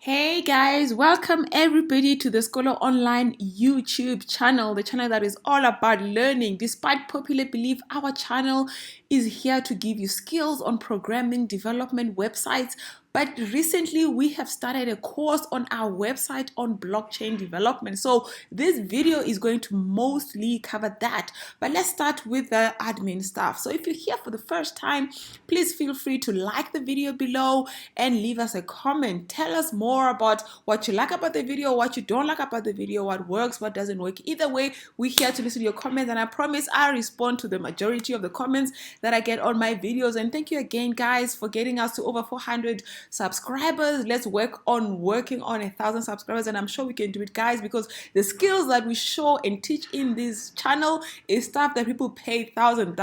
Hey guys, welcome everybody to the Skolo Online YouTube channel, the channel that is all about learning. Despite popular belief, our channel is here to give you skills on programming, development, websites. But recently we have started a course on our website on blockchain development. So this video is going to mostly cover that. But let's start with the admin stuff. So if you're here for the first time, please feel free to like the video below and leave us a comment. Tell us more about what you like about the video, what you don't like about the video, what works, what doesn't work. Either way, we're here to listen to your comments, and I promise I respond to the majority of the comments that I get on my videos. And thank you again, guys, for getting us to over 400 subscribers. Let's work on working on 1,000 subscribers, and I'm sure we can do it, guys, because the skills that we show and teach in this channel is stuff that people pay thousands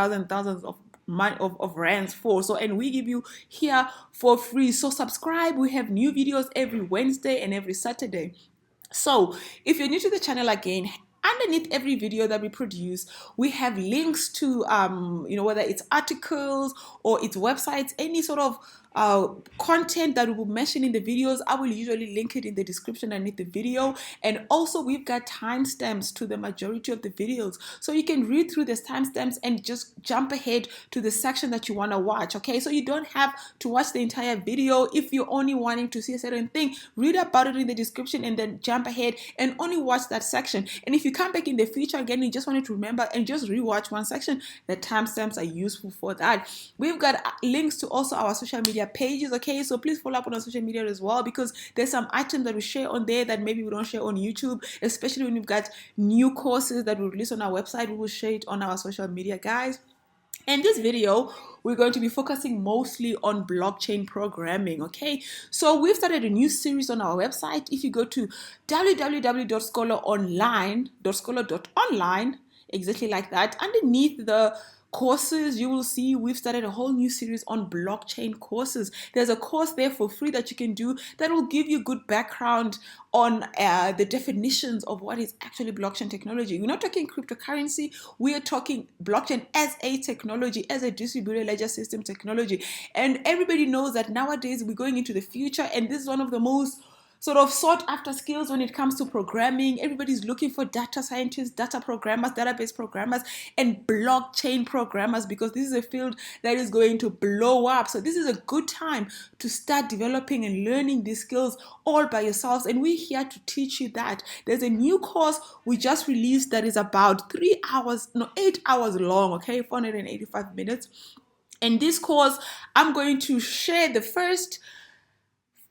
of money of rands for. So, and we give you here for free. So subscribe. We have new videos every Wednesday and every Saturday. So if you're new to the channel, again, underneath every video that we produce, we have links to whether it's articles or it's websites, any sort of content that we will mention in the videos. I will usually link it in the description underneath the video. And also we've got timestamps to the majority of the videos, so you can read through the timestamps and just jump ahead to the section that you want to watch. Okay, so you don't have to watch the entire video. If you're only wanting to see a certain thing, read about it in the description and then jump ahead and only watch that section. And if you come back in the future again, you just wanted to remember and just rewatch one section, the timestamps are useful for that. We've got links to also our social media pages. Okay, so please follow up on our social media as well, because there's some items that we share on there that maybe we don't share on YouTube, especially when we've got new courses that we release on our website. We will share it on our social media, guys. In this video, we're going to be focusing mostly on blockchain programming. Okay, so we've started a new series on our website. If you go to www.skoloonline.skolo.online, exactly like that, underneath the courses, you will see we've started a whole new series on blockchain courses. There's a course there for free that you can do that will give you good background on the definitions of what is actually blockchain technology. We're not talking cryptocurrency, we are talking blockchain as a technology, as a distributed ledger system technology. And everybody knows that nowadays we're going into the future, and this is one of the most sort of sought after skills when it comes to programming. Everybody's looking for data scientists, data programmers, database programmers, and blockchain programmers, because this is a field that is going to blow up. So this is a good time to start developing and learning these skills all by yourselves. And we're here to teach you that. There's a new course we just released that is about 8 hours long, okay, 485 minutes. And this course, I'm going to share the first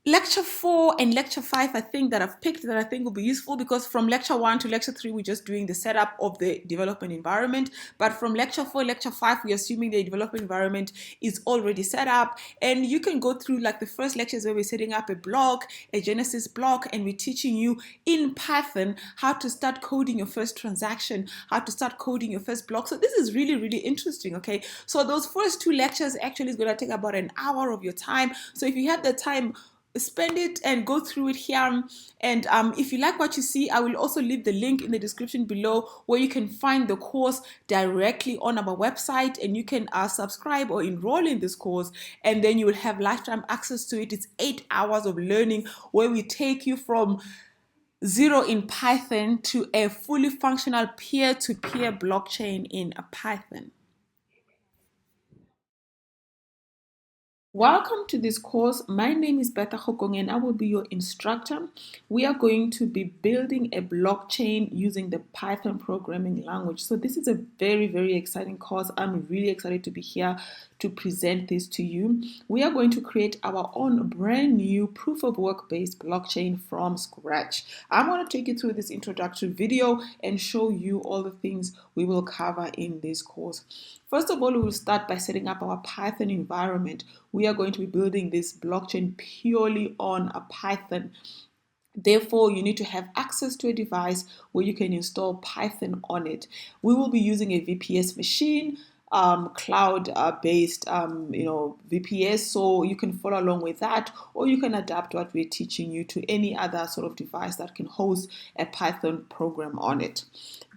Lecture 4 and Lecture 5, I think, that I've picked that I think will be useful, because from Lecture 1 to Lecture 3, we're just doing the setup of the development environment. But from Lecture 4, Lecture 5, we're assuming the development environment is already set up. And you can go through like the first lectures where we're setting up a block, a Genesis block, and we're teaching you in Python how to start coding your first transaction, how to start coding your first block. So this is really, really interesting, okay? So those first 2 lectures actually is going to take about an hour of your time. So if you have the time, spend it and go through it here. And if you like what you see, I will also leave the link in the description below where you can find the course directly on our website, and you can subscribe or enroll in this course, and then you will have lifetime access to it. It's 8 hours of learning where we take you from zero in Python to a fully functional peer-to-peer blockchain in Python. Welcome to this course. My name is Beta Hokong and I will be your instructor. We are going to be building a blockchain using the Python programming language. So this is a very, very exciting course. I'm really excited to be here to present this to you. We are going to create our own brand new proof of work based blockchain from scratch. I'm going to take you through this introductory video and show you all the things we will cover in this course. First of all, we will start by setting up our Python environment. We are going to be building this blockchain purely on a Python. Therefore, you need to have access to a device where you can install Python on it. We will be using a VPS machine. cloud-based, VPS, so you can follow along with that, or you can adapt what we're teaching you to any other sort of device that can host a Python program on it.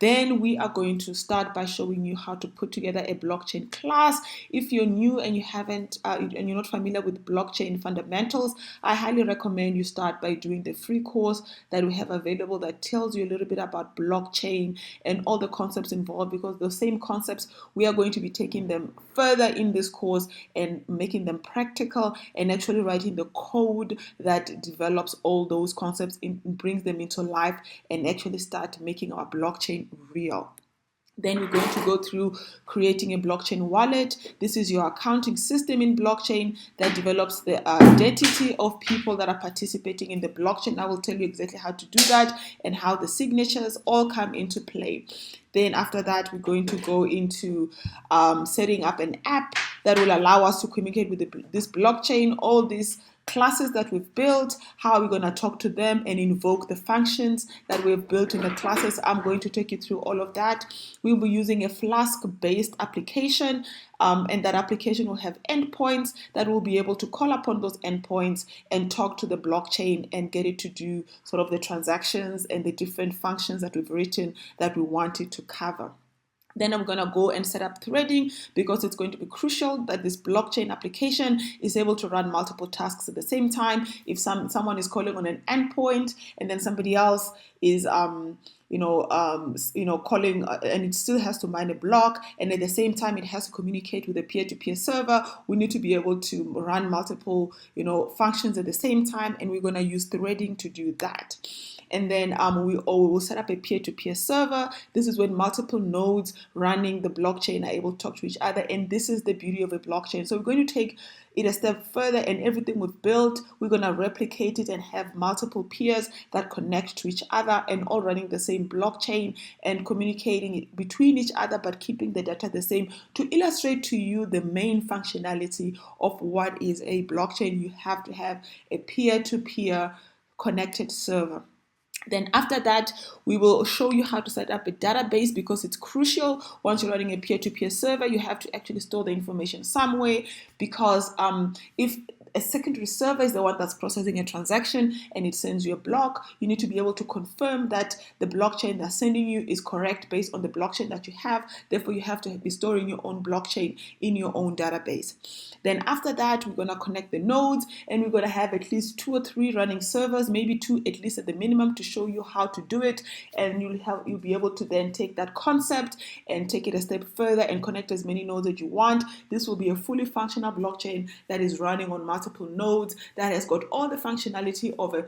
Then we are going to start by showing you how to put together a blockchain class. If you're new and you haven't and you're not familiar with blockchain fundamentals, I highly recommend you start by doing the free course that we have available that tells you a little bit about blockchain and all the concepts involved, because those same concepts, we are going to be taking them further in this course and making them practical and actually writing the code that develops all those concepts, brings them into life, and actually start making our blockchain real. Then we're going to go through creating a blockchain wallet. This is your accounting system in blockchain that develops the identity of people that are participating in the blockchain. I will tell you exactly how to do that and how the signatures all come into play. Then after that, we're going to go into setting up an app that will allow us to communicate with this blockchain, all these classes that we've built, how we're going to talk to them and invoke the functions that we've built in the classes. I'm going to take you through all of that. We'll be using a Flask-based application, and that application will have endpoints that will be able to call upon those endpoints and talk to the blockchain and get it to do sort of the transactions and the different functions that we've written that we want it to cover. Then I'm going to go and set up threading, because it's going to be crucial that this blockchain application is able to run multiple tasks at the same time. If someone is calling on an endpoint and then somebody else is calling, and it still has to mine a block, and at the same time it has to communicate with a peer-to-peer server, we need to be able to run multiple functions at the same time, and we're going to use threading to do that. And then we will set up a peer-to-peer server. This is when multiple nodes running the blockchain are able to talk to each other. And this is the beauty of a blockchain. So we're going to take it a step further, and everything we've built, we're going to replicate it and have multiple peers that connect to each other and all running the same blockchain and communicating between each other, but keeping the data the same. To illustrate to you the main functionality of what is a blockchain, you have to have a peer-to-peer connected server. Then after that, we will show you how to set up a database, because it's crucial. Once you're running a peer-to-peer server, you have to actually store the information somewhere, because if a secondary server is the one that's processing a transaction and it sends you a block, you need to be able to confirm that the blockchain that's sending you is correct based on the blockchain that you have. Therefore, you have to be storing your own blockchain in your own database. Then after that, we're going to connect the nodes, and we're going to have at least 2 or 3 running servers, maybe 2 at least at the minimum, to show you how to do it. And you'll be able to then take that concept and take it a step further and connect as many nodes as you want. This will be a fully functional blockchain that is running on multiple nodes, that has got all the functionality of a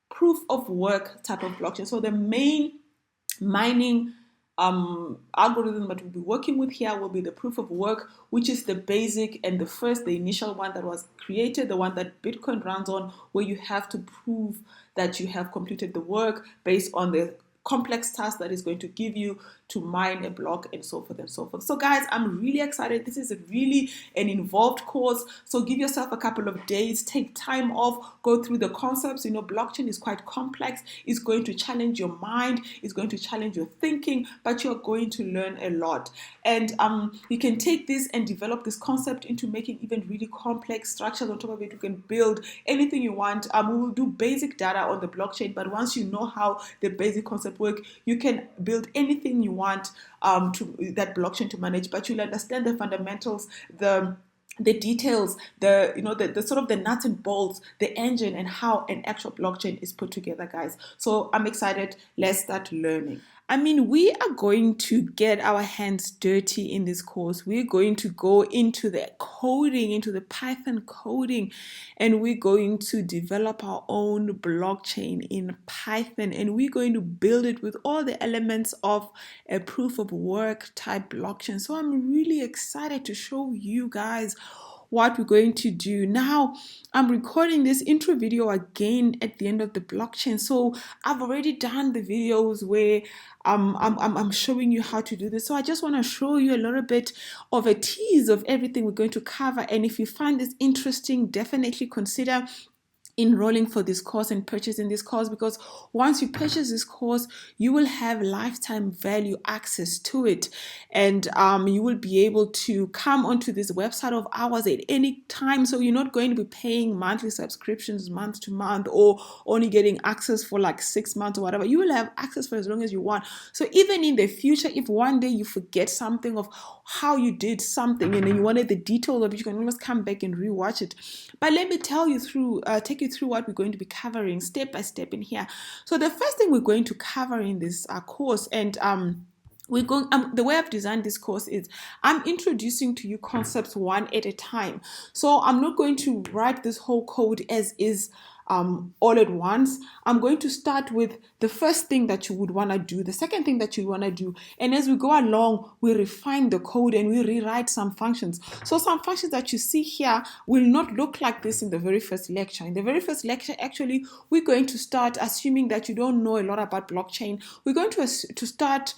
proof of work type of blockchain. So the main mining algorithm that we'll be working with here will be the proof of work, which is the basic and the initial one that was created, the one that Bitcoin runs on, where you have to prove that you have completed the work based on the complex task that is going to give you to mine a block, and so forth and so forth. So guys, I'm really excited. This is really an involved course. So give yourself a couple of days, take time off, go through the concepts. Blockchain is quite complex. It's going to challenge your mind. It's going to challenge your thinking, but you're going to learn a lot. And you can take this and develop this concept into making even really complex structures. On top of it, you can build anything you want. We will do basic data on the blockchain, but once you know how the basic concept work, you can build anything you want to that blockchain to manage, but you'll understand the fundamentals, the details, the sort of the nuts and bolts, the engine, and how an actual blockchain is put together, guys. So I'm excited. Let's start learning. We are going to get our hands dirty in this course. We're going to go into the coding, into the Python coding, and we're going to develop our own blockchain in Python, and we're going to build it with all the elements of a proof of work type blockchain. So I'm really excited to show you guys what we're going to do. Now, I'm recording this intro video again at the end of the blockchain. So I've already done the videos where I'm showing you how to do this. So I just want to show you a little bit of a tease of everything we're going to cover. And if you find this interesting, definitely consider enrolling for this course and purchasing this course, because once you purchase this course, you will have lifetime value access to it, and you will be able to come onto this website of ours at any time. So you're not going to be paying monthly subscriptions month to month, or only getting access for like 6 months or whatever. You will have access for as long as you want. So even in the future, if one day you forget something of how you did something and then you wanted the details of it, you can always come back and rewatch it. But let me tell you take you through what we're going to be covering step by step in here. So the first thing we're going to cover in this course, and we're going the way I've designed this course is I'm introducing to you concepts one at a time. So I'm not going to write this whole code as is all at once. I'm going to start with the first thing that you would want to do, the second thing that you want to do, and as we go along, we refine the code and we rewrite some functions. So some functions that you see here will not look like this in the very first lecture. In the very first lecture, actually, we're going to start assuming that you don't know a lot about blockchain. We're going to start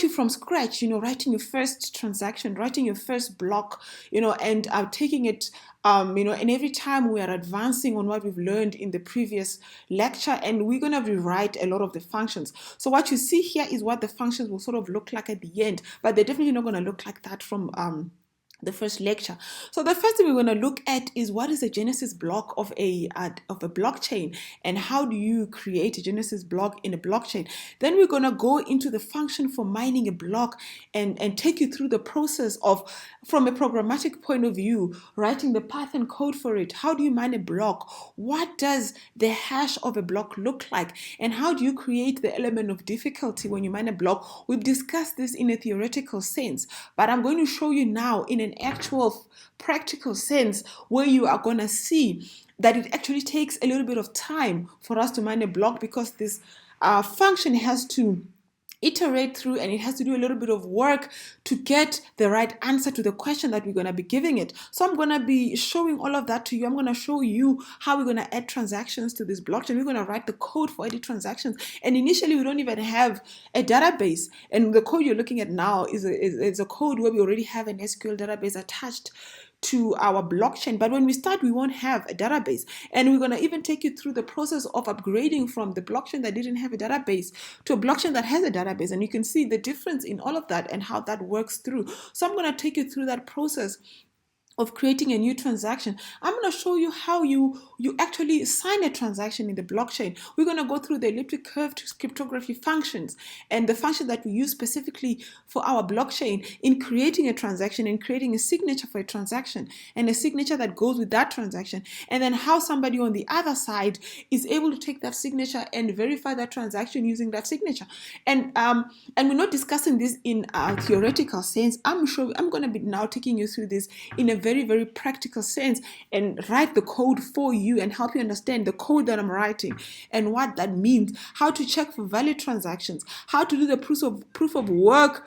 you from scratch, writing your first transaction, writing your first block, and taking it, and every time we are advancing on what we've learned in the previous lecture, and we're going to rewrite a lot of the functions. So what you see here is what the functions will sort of look like at the end, but they're definitely not going to look like that from the first lecture. So the first thing we're going to look at is what is a Genesis block of a blockchain, and how do you create a Genesis block in a blockchain. Then we're going to go into the function for mining a block, and take you through the process of, from a programmatic point of view, writing the Python code for it. How do you mine a block? What does the hash of a block look like? And how do you create the element of difficulty when you mine a block? We've discussed this in a theoretical sense, but I'm going to show you now in an actual practical sense, where you are going to see that it actually takes a little bit of time for us to mine a block, because this function has to iterate through, and it has to do a little bit of work to get the right answer to the question that we're going to be giving it. So I'm going to be showing all of that to you. I'm going to show you how we're going to add transactions to this blockchain. We're going to write the code for adding transactions, and initially we don't even have a database, and the code you're looking at now is a code where we already have an SQL database attached to our blockchain. But when we start, we won't have a database, and we're going to even take you through the process of upgrading from the blockchain that didn't have a database to a blockchain that has a database, and you can see the difference in all of that and how that works through. So I'm going to take you through that process of creating a new transaction. I'm going to show you how you actually sign a transaction in the blockchain. We're going to go through the elliptic curve cryptography functions, and the function that we use specifically for our blockchain in creating a transaction and creating a signature for a transaction, and a signature that goes with that transaction, and then how somebody on the other side is able to take that signature and verify that transaction using that signature. And we're not discussing this in a theoretical sense. I'm going to be now taking you through this in a very, very practical sense, and write the code for you and help you understand the code that I'm writing and what that means, how to check for valid transactions, how to do the proof of work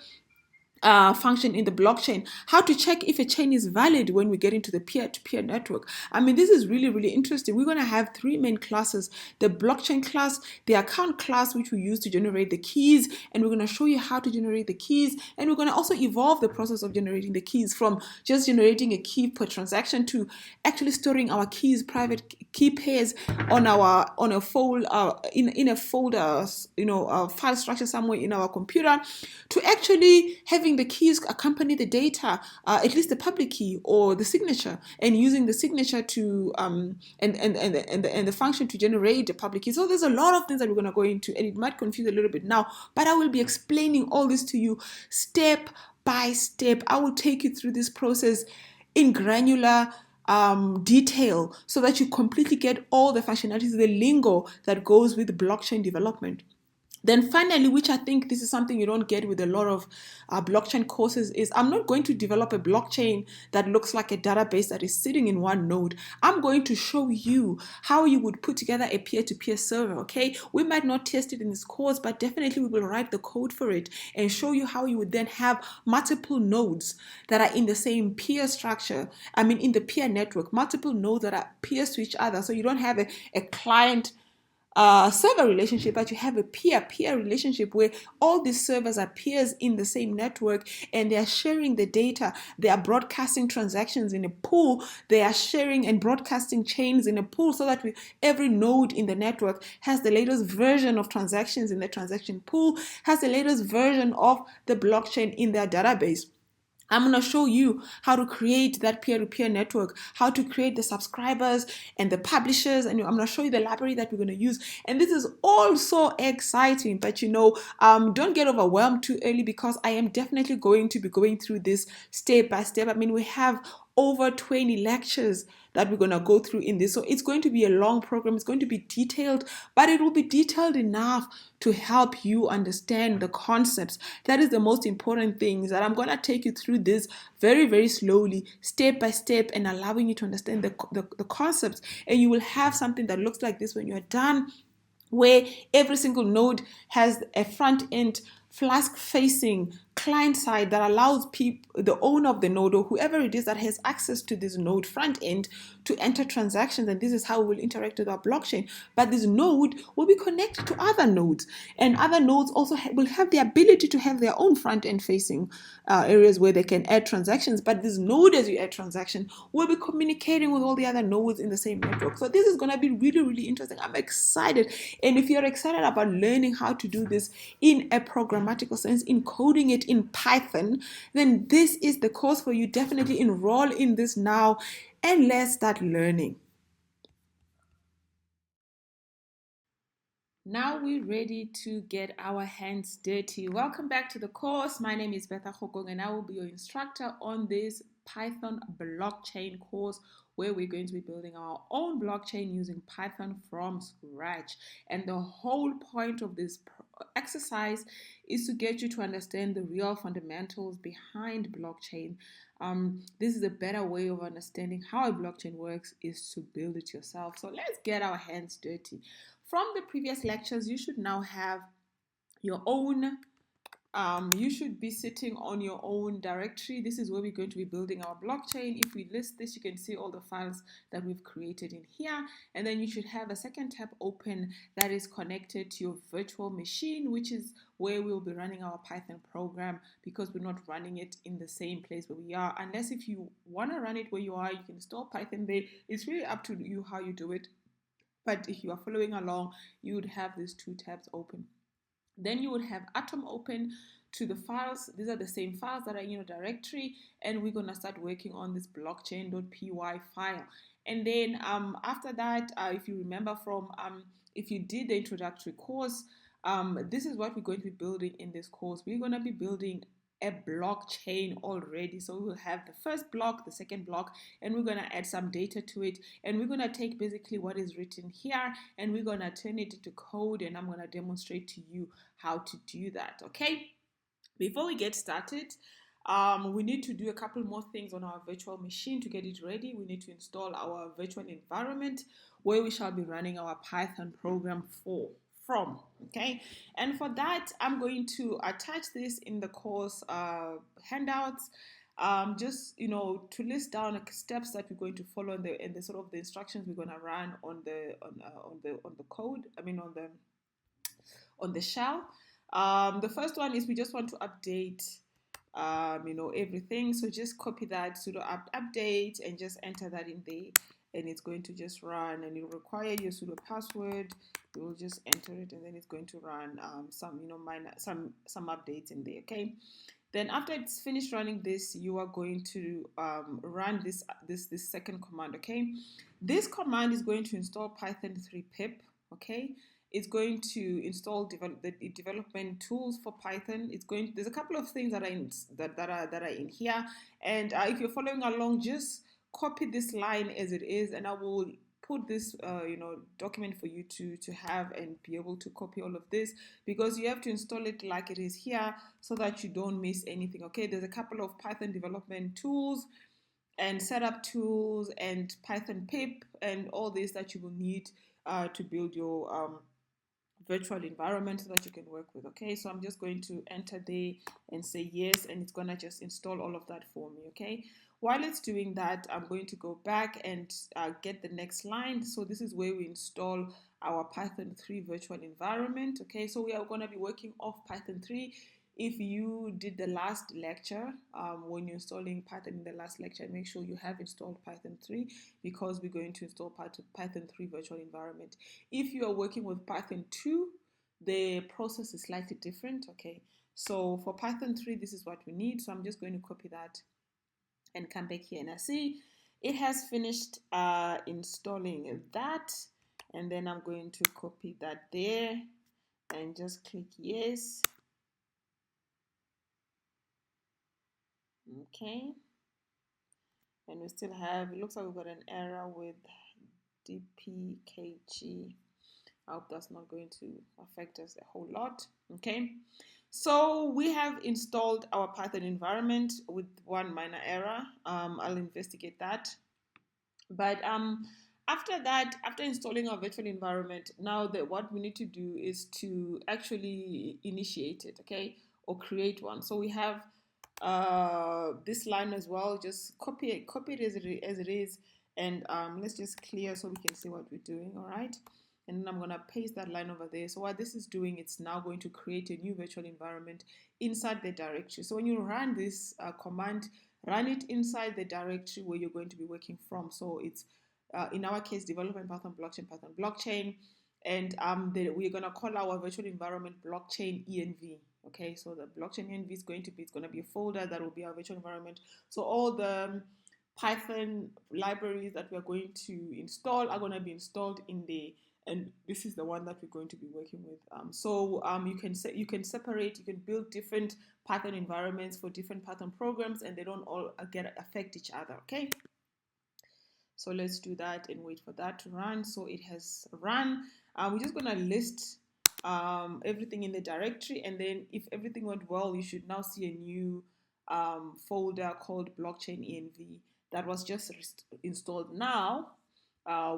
function in the blockchain, how to check if a chain is valid when we get into the peer-to-peer network. I mean, this is really, really interesting. We're going to have three main classes: the blockchain class, the account class, which we use to generate the keys, and we're going to show you how to generate the keys, and we're going to also evolve the process of generating the keys from just generating a key per transaction to actually storing our keys, private key pairs, on a folder in a folder, file structure somewhere in our computer, to actually having the keys accompany the data, at least the public key or the signature, and using the signature to and the function to generate the public key. So there's a lot of things that we're going to go into, and it might confuse a little bit now, but I will be explaining all this to you step by step. I will take you through this process in granular detail, so that you completely get all the functionalities, the lingo that goes with blockchain development. Then finally, which I think this is something you don't get with a lot of blockchain courses, is I'm not going to develop a blockchain that looks like a database that is sitting in one node. I'm going to show you how you would put together a peer-to-peer server, okay? We might not test it in this course, but definitely we will write the code for it and show you how you would then have multiple nodes that are in the same peer structure. I mean, in the peer network, multiple nodes that are peers to each other. So you don't have a client server relationship, but you have a peer-peer relationship where all these servers are peers in the same network, and they are sharing the data. They are broadcasting transactions in a pool. They are sharing and broadcasting chains in a pool, so that every node in the network has the latest version of transactions in the transaction pool, has the latest version of the blockchain in their database. I'm going to show you how to create that peer-to-peer network, how to create the subscribers and the publishers, and I'm going to show you the library that we're going to use. And this is all so exciting, but don't get overwhelmed too early, because I am definitely going to be going through this step by step. I mean, we have over 20 lectures that we're going to go through in this. So it's going to be a long program. It's going to be detailed, but it will be detailed enough to help you understand the concepts. That is the most important thing, is that I'm going to take you through this very, very slowly, step by step, and allowing you to understand the concepts. And you will have something that looks like this when you're done, where every single node has a front end Flask facing client side that allows people, the owner of the node or whoever it is that has access to this node front end, to enter transactions. And this is how we will interact with our blockchain. But this node will be connected to other nodes, and other nodes also will have the ability to have their own front end facing areas where they can add transactions. But this node, as you add transaction, will be communicating with all the other nodes in the same network. So this is going to be really, really interesting. I'm excited. And if you're excited about learning how to do this in a programmatical sense, in coding it in Python, then this is the course for you. Definitely enroll in this now, and let's start learning. Now we're ready to get our hands dirty. Welcome back to the course. My name is Betha Khokong, and I will be your instructor on this Python blockchain course, where we're going to be building our own blockchain using Python from scratch. And the whole point of this exercise is to get you to understand the real fundamentals behind blockchain. This is a better way of understanding how a blockchain works, is to build it yourself. So let's get our hands dirty. From the previous lectures, you should now have your own, you should be sitting on your own directory. This is where we're going to be building our blockchain. If we list this, you can see all the files that we've created in here. And then you should have a second tab open that is connected to your virtual machine, which is where we'll be running our Python program, because we're not running it in the same place where we are. Unless if you want to run it where you are, you can install Python there. It's really up to you how you do it. But if you are following along, you would have these two tabs open. Then you would have Atom open to the files. These are the same files that are in your directory, and we're going to start working on this blockchain.py file. And then after that, if you remember from, if you did the introductory course, this is what we're going to be building in this course. We're going to be building a blockchain already. So we'll have the first block, the second block, and we're going to add some data to it. And we're going to take basically what is written here, and we're going to turn it into code, and I'm going to demonstrate to you how to do that. Okay, before we get started, we need to do a couple more things on our virtual machine to get it ready. We need to install our virtual environment where we shall be running our Python program from. Okay, and for that, I'm going to attach this in the course handouts, just to list down the steps that we're going to follow, and the sort of the instructions we're going to run on the code. I mean on the shell. The first one is we just want to update everything. So just copy that sudo update and just enter that in there, and it's going to just run, and it will require your sudo password. You will just enter it, and then it's going to run some updates in there. Okay, then after it's finished running this, you are going to run this second command. Okay, this command is going to install Python 3 pip. Okay, it's going to install the development tools for Python. There's a couple of things that are in here, and if you're following along, just copy this line as it is, and I will put this document for you to have and be able to copy all of this, because you have to install it like it is here so that you don't miss anything. Okay, there's a couple of Python development tools and setup tools and Python pip and all this that you will need to build your virtual environment so that you can work with. Okay, so I'm just going to enter there and say yes, and it's gonna just install all of that for me. Okay, While it's doing that, I'm going to go back and get the next line. So this is where we install our Python 3 virtual environment. Okay, so we are going to be working off Python 3. If you did the last lecture, when you're installing Python in the last lecture, make sure you have installed Python 3 because we're going to install Python 3 virtual environment. If you are working with Python 2, the process is slightly different. Okay, so for Python 3, this is what we need. So I'm just going to copy that and come back here, and I see it has finished installing that, and then I'm going to copy that there and just click yes. Okay, and we still have, it looks like we've got an error with dpkg. I hope that's not going to affect us a whole lot. Okay, so we have installed our Python environment with one minor error. I'll investigate that. But after that, after installing our virtual environment, now that what we need to do is to actually initiate it, okay, or create one. So we have this line as well. Just copy it as it is, and let's just clear so we can see what we're doing. All right. And then I'm going to paste that line over there. So what this is doing, it's now going to create a new virtual environment inside the directory. So when you run this command, run it inside the directory where you're going to be working from. So it's, in our case, development Python blockchain. And we're going to call our virtual environment blockchain env. Okay, so the blockchain env is going to be, it's going to be a folder that will be our virtual environment. So all the Python libraries that we're going to install are going to be installed in the, and this is the one that we're going to be working with. You can separate, you can build different Python environments for different Python programs, and they don't all affect each other. Okay. So let's do that and wait for that to run. So it has run. We're just going to list everything in the directory, and then if everything went well, you should now see a new folder called blockchain env that was just installed now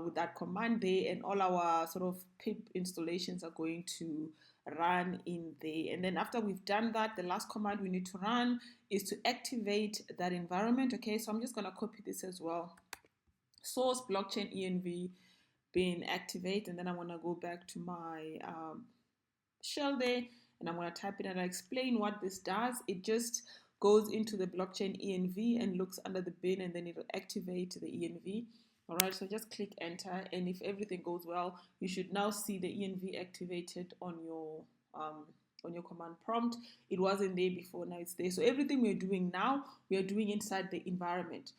with that command there, and all our sort of pip installations are going to run in there. And then after we've done that, the last command we need to run is to activate that environment. Okay, so I'm just going to copy this as well. Source blockchain env being activate, and then I'm going to go back to my shell there, and I'm going to type it and I'll explain what this does. It just goes into the blockchain env and looks under the bin, and then it'll activate the env. All right, so just click enter, and if everything goes well, you should now see the env activated on your command prompt. It wasn't there before, now it's there. So everything we're doing now, we are doing inside the environment.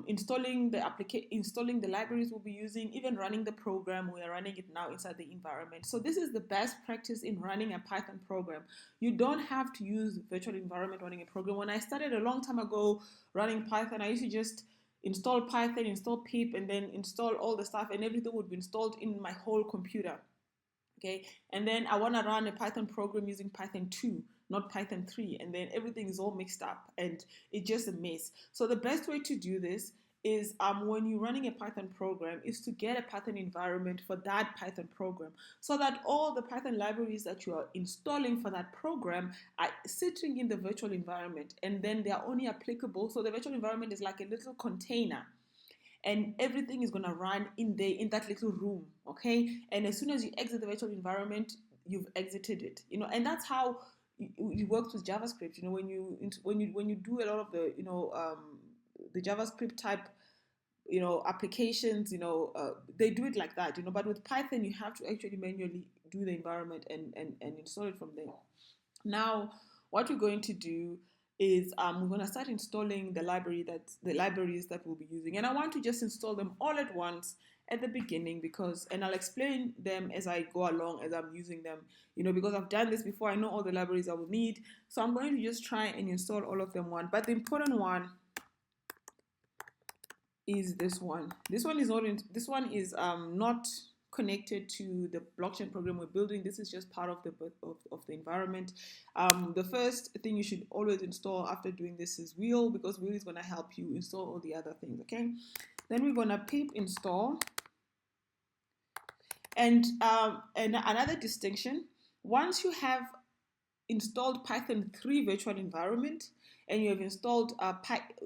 Installing the libraries we'll be using, even running the program, we are running it now inside the environment. So this is the best practice in running a Python program. You don't have to use virtual environment running a program. When I started a long time ago running Python, I used to just install Python, install pip, and then install all the stuff, and everything would be installed in my whole computer. Okay, and then I want to run a Python program using Python 2, not Python 3, and then everything is all mixed up and it's just a mess. So the best way to do this is when you're running a Python program is to get a Python environment for that Python program, so that all the Python libraries that you are installing for that program are sitting in the virtual environment, and then they are only applicable. So the virtual environment is like a little container, and everything is going to run in there in that little room. Okay, and as soon as you exit the virtual environment, you've exited it, and that's how it works with JavaScript. When you do a lot of the JavaScript type applications, they do it like that, but with Python you have to actually manually do the environment and install it from there. Now, what we're going to do is we're going to start installing the libraries that we'll be using, and I want to just install them all at once at the beginning, and I'll explain them as I go along as I'm using them, because I've done this before. I know all the libraries I will need, so I'm going to just try and install all of them one. But the important one is this one. This one is not connected to the blockchain program we're building. This is just part of the environment. The first thing you should always install after doing this is Wheel, because Wheel is going to help you install all the other things. Okay, then we're going to pip install. And another distinction: once you have installed Python 3 virtual environment, and you have installed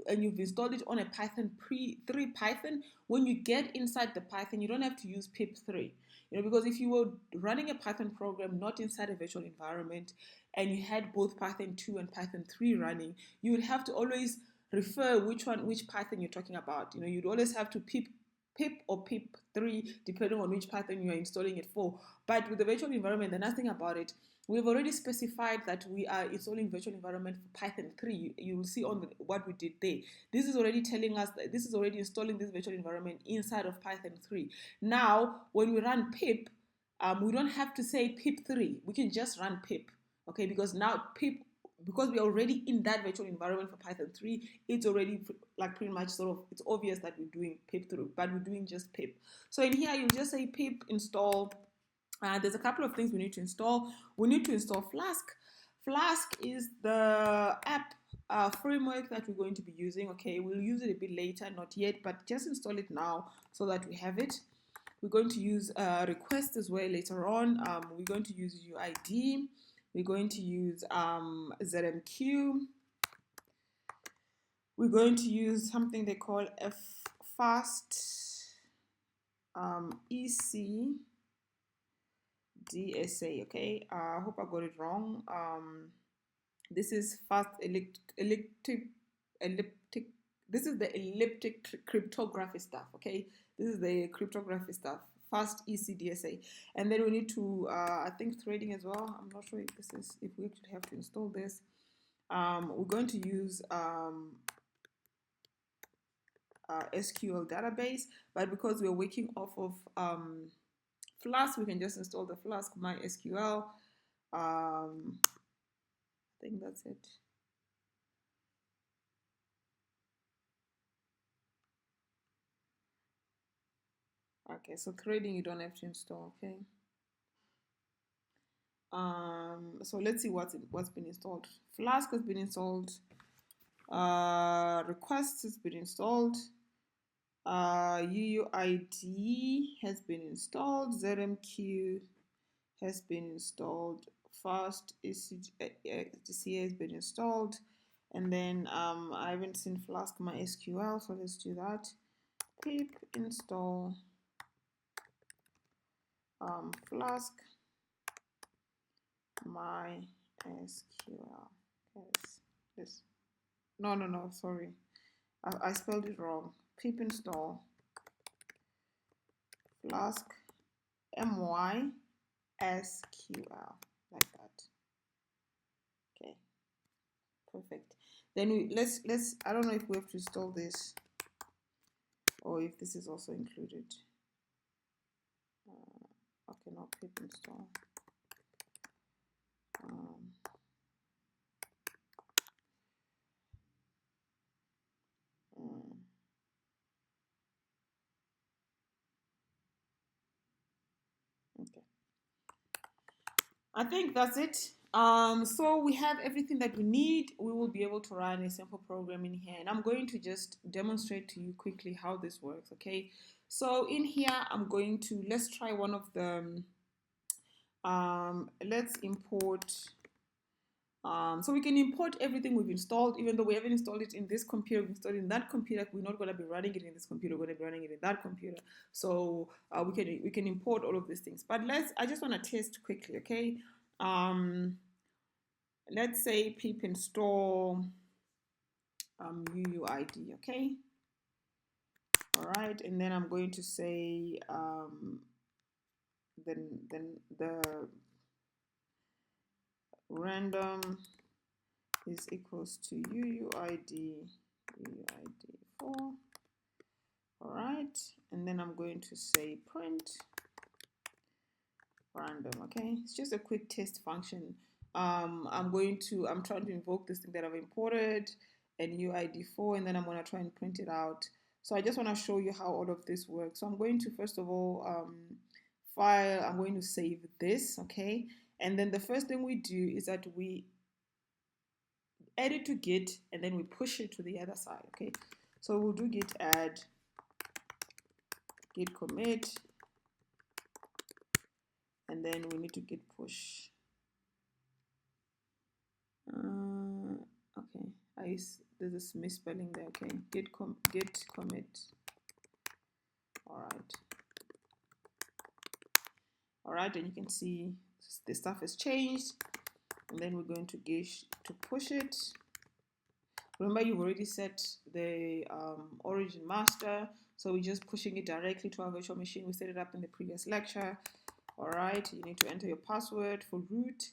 you've installed it on a Python 3 Python, when you get inside the Python, you don't have to use pip3. Because if you were running a Python program not inside a virtual environment, and you had both Python 2 and Python 3 running, you would have to always refer which Python you're talking about. You'd always have to pip or pip3 depending on which Python you are installing it for. But with the virtual environment, the nice thing about it, we've already specified that we are installing virtual environment for Python 3. You will see on what we did there. This is already telling us that this is already installing this virtual environment inside of Python 3. Now, when we run pip, we don't have to say pip3. We can just run pip, okay? Because now because we're already in that virtual environment for Python 3, it's already like pretty much it's obvious that we're doing pip3, but we're doing just pip. So in here, you'll just say pip install. There's a couple of things we need to install. We need to install Flask. Flask is the app framework that we're going to be using. Okay, we'll use it a bit later, not yet, but just install it now so that we have it. We're going to use request as well later on. We're going to use UID. We're going to use ZMQ. We're going to use something they call fast EC DSA. Okay, I hope I got it wrong. This is fast elliptic. This is the elliptic cryptography stuff. Okay, this is the cryptography stuff. Fast ECDSA, and then we need to I think threading as well. I'm not sure if we actually have to install this. We're going to use SQL database, but because we're working off of Flask, we can just install the Flask MySQL. I think that's it. Okay, so threading you don't have to install. Okay. So let's see what's been installed. Flask has been installed. Request has been installed. UUID has been installed. ZMQ has been installed. Fast ECDSA has been installed. And then I haven't seen Flask MySQL, so let's do that. Pip install Flask MySQL. Yes. No, sorry. I spelled it wrong. Pip install Flask MySQL, like that. Okay, perfect. Then let's I don't know if we have to install this or if this is also included. Okay, now pip install. Okay, I think that's it. So we have everything that we need. We will be able to run a simple program in here, and I'm going to just demonstrate to you quickly how this works. Okay, so in here I'm going to, let's try one of the let's import. So we can import everything we've installed, even though we haven't installed it in this computer, we've installed it in that computer. We're not going to be running it in this computer, we're going to be running it in that computer. So we can import all of these things. But I just want to test quickly, okay? Let's say pip install UUID, okay? All right, and then I'm going to say then the random is equals to UUID 4. All right, and then I'm going to say print random. Okay, it's just a quick test function. I'm trying to invoke this thing that I've imported and UUID 4, and then I'm going to try and print it out. So I just want to show you how all of this works. So I'm going to, first of all, file, I'm going to save this, okay? And then the first thing we do is that we add it to Git, and then we push it to the other side, okay? So we'll do git add, git commit, and then we need to git push. There's a misspelling there. Okay, git commit. All right, and you can see the stuff has changed, and then we're going to push it. Remember, you've already set the origin master, so we're just pushing it directly to our virtual machine. We set it up in the previous lecture. All right, you need to enter your password for root.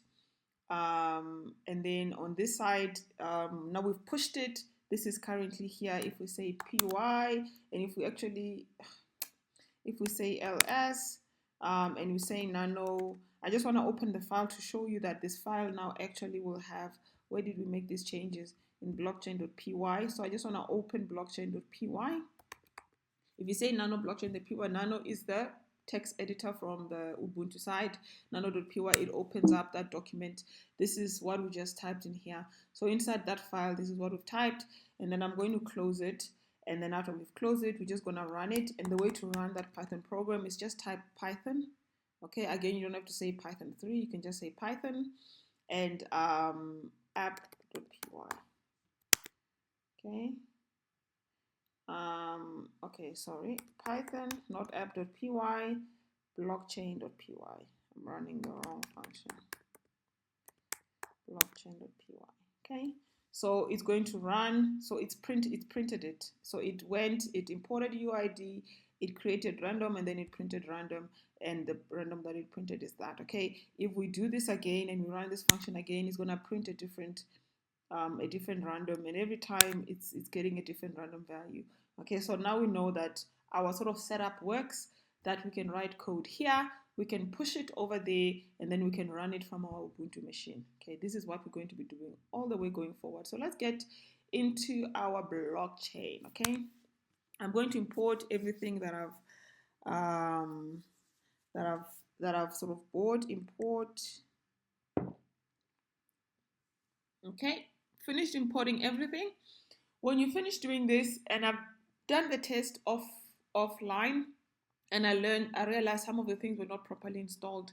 And then on this side, now we've pushed it. This is currently here. If we say py, and if we say ls, and we say nano, I just want to open the file to show you that this file now actually will have, where did we make these changes? In blockchain.py. So I just want to open blockchain.py. If you say nano blockchain.py, nano is the text editor from the Ubuntu side. Nano.py, it opens up that document. This is what we just typed in here. So inside that file, this is what we've typed, and then I'm going to close it. And then after we've closed it, we're just going to run it. And the way to run that Python program is just type Python. Okay, again, you don't have to say Python 3. You can just say Python and app.py. Okay. Okay, sorry. Python, not app.py, blockchain.py. I'm running the wrong function. Blockchain.py. Okay. So it's going to run. So it printed it. So it imported UID, it created random, and then it printed random, and the random that it printed is that. Okay. If we do this again and we run this function again, it's going to print a different random, and every time it's getting a different random value. Okay, so now we know that our sort of setup works, that we can write code here, we can push it over there, and then we can run it from our Ubuntu machine. Okay, this is what we're going to be doing all the way going forward. So let's get into our blockchain. Okay, I'm going to import everything that I've sort of bought. Import. Okay, finished importing everything. When you finish doing this, and I've done the test offline, and I realized some of the things were not properly installed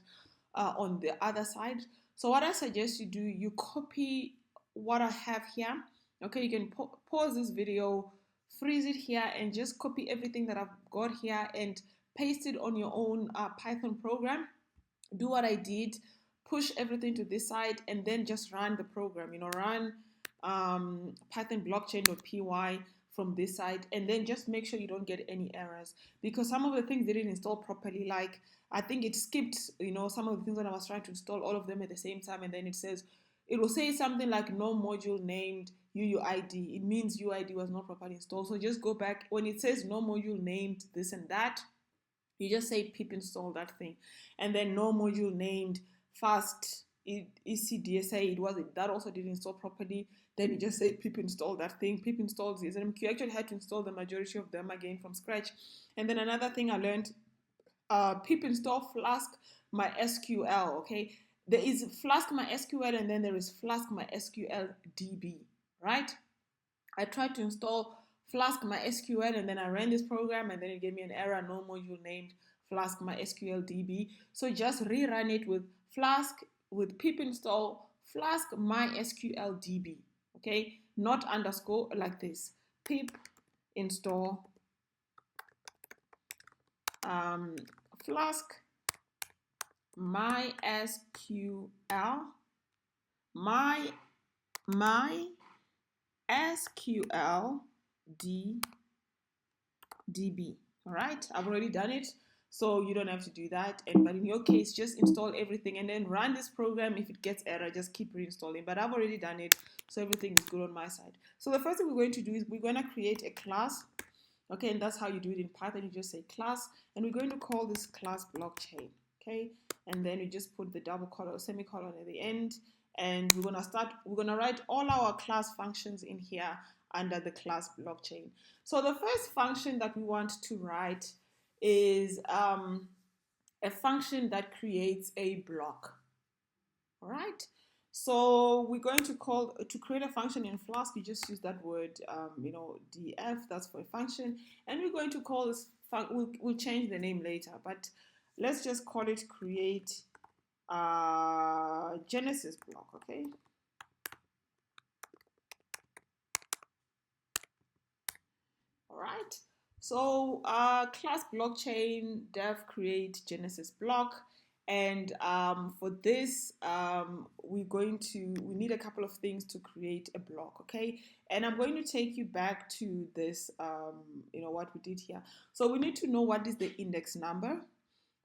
on the other side. So what I suggest you do, you copy what I have here. Okay, you can pause this video, freeze it here, and just copy everything that I've got here and paste it on your own Python program. Do what I did, push everything to this side, and then just run the program. Run Python blockchain.py from this side, and then just make sure you don't get any errors, because some of the things didn't install properly. Like, I think it skipped, some of the things when I was trying to install all of them at the same time, and then it will say something like no module named UUID. It means UID was not properly installed. So just go back. When it says no module named this and that, you just say pip install that thing, and then no module named fast ECDSA, that also didn't install properly. Then you just say pip install that thing. Pip install ZSMQ. You actually had to install the majority of them again from scratch. And then another thing I learned, pip install Flask MySQL. Okay, there is Flask MySQL, and then there is Flask MySQL DB, right? I tried to install Flask MySQL, and then I ran this program, and then it gave me an error, no module named Flask MySQL DB. So just rerun it with pip install Flask MySQL DB. Okay, not underscore, like this. Pip install Flask MySQL SQL DB. All right, I've already done it, so you don't have to do that. But in your case, just install everything and then run this program. If it gets error, just keep reinstalling. But I've already done it, so everything is good on my side. So the first thing we're going to do is we're going to create a class. Okay, and that's how you do it in Python. You just say class, and we're going to call this class blockchain. Okay, and then you just put the double colon or semicolon at the end, and we're gonna write all our class functions in here under the class blockchain. So the first function that we want to write is a function that creates a block. All right. So we're going to create a function in Flask. You just use that word, df. That's for a function, and we're going to call this. We'll change the name later, but let's just call it create Genesis block. Okay. right. So class blockchain dev create Genesis block. And for this, we need a couple of things to create a block, okay? And I'm going to take you back to this, what we did here. So we need to know what is the index number.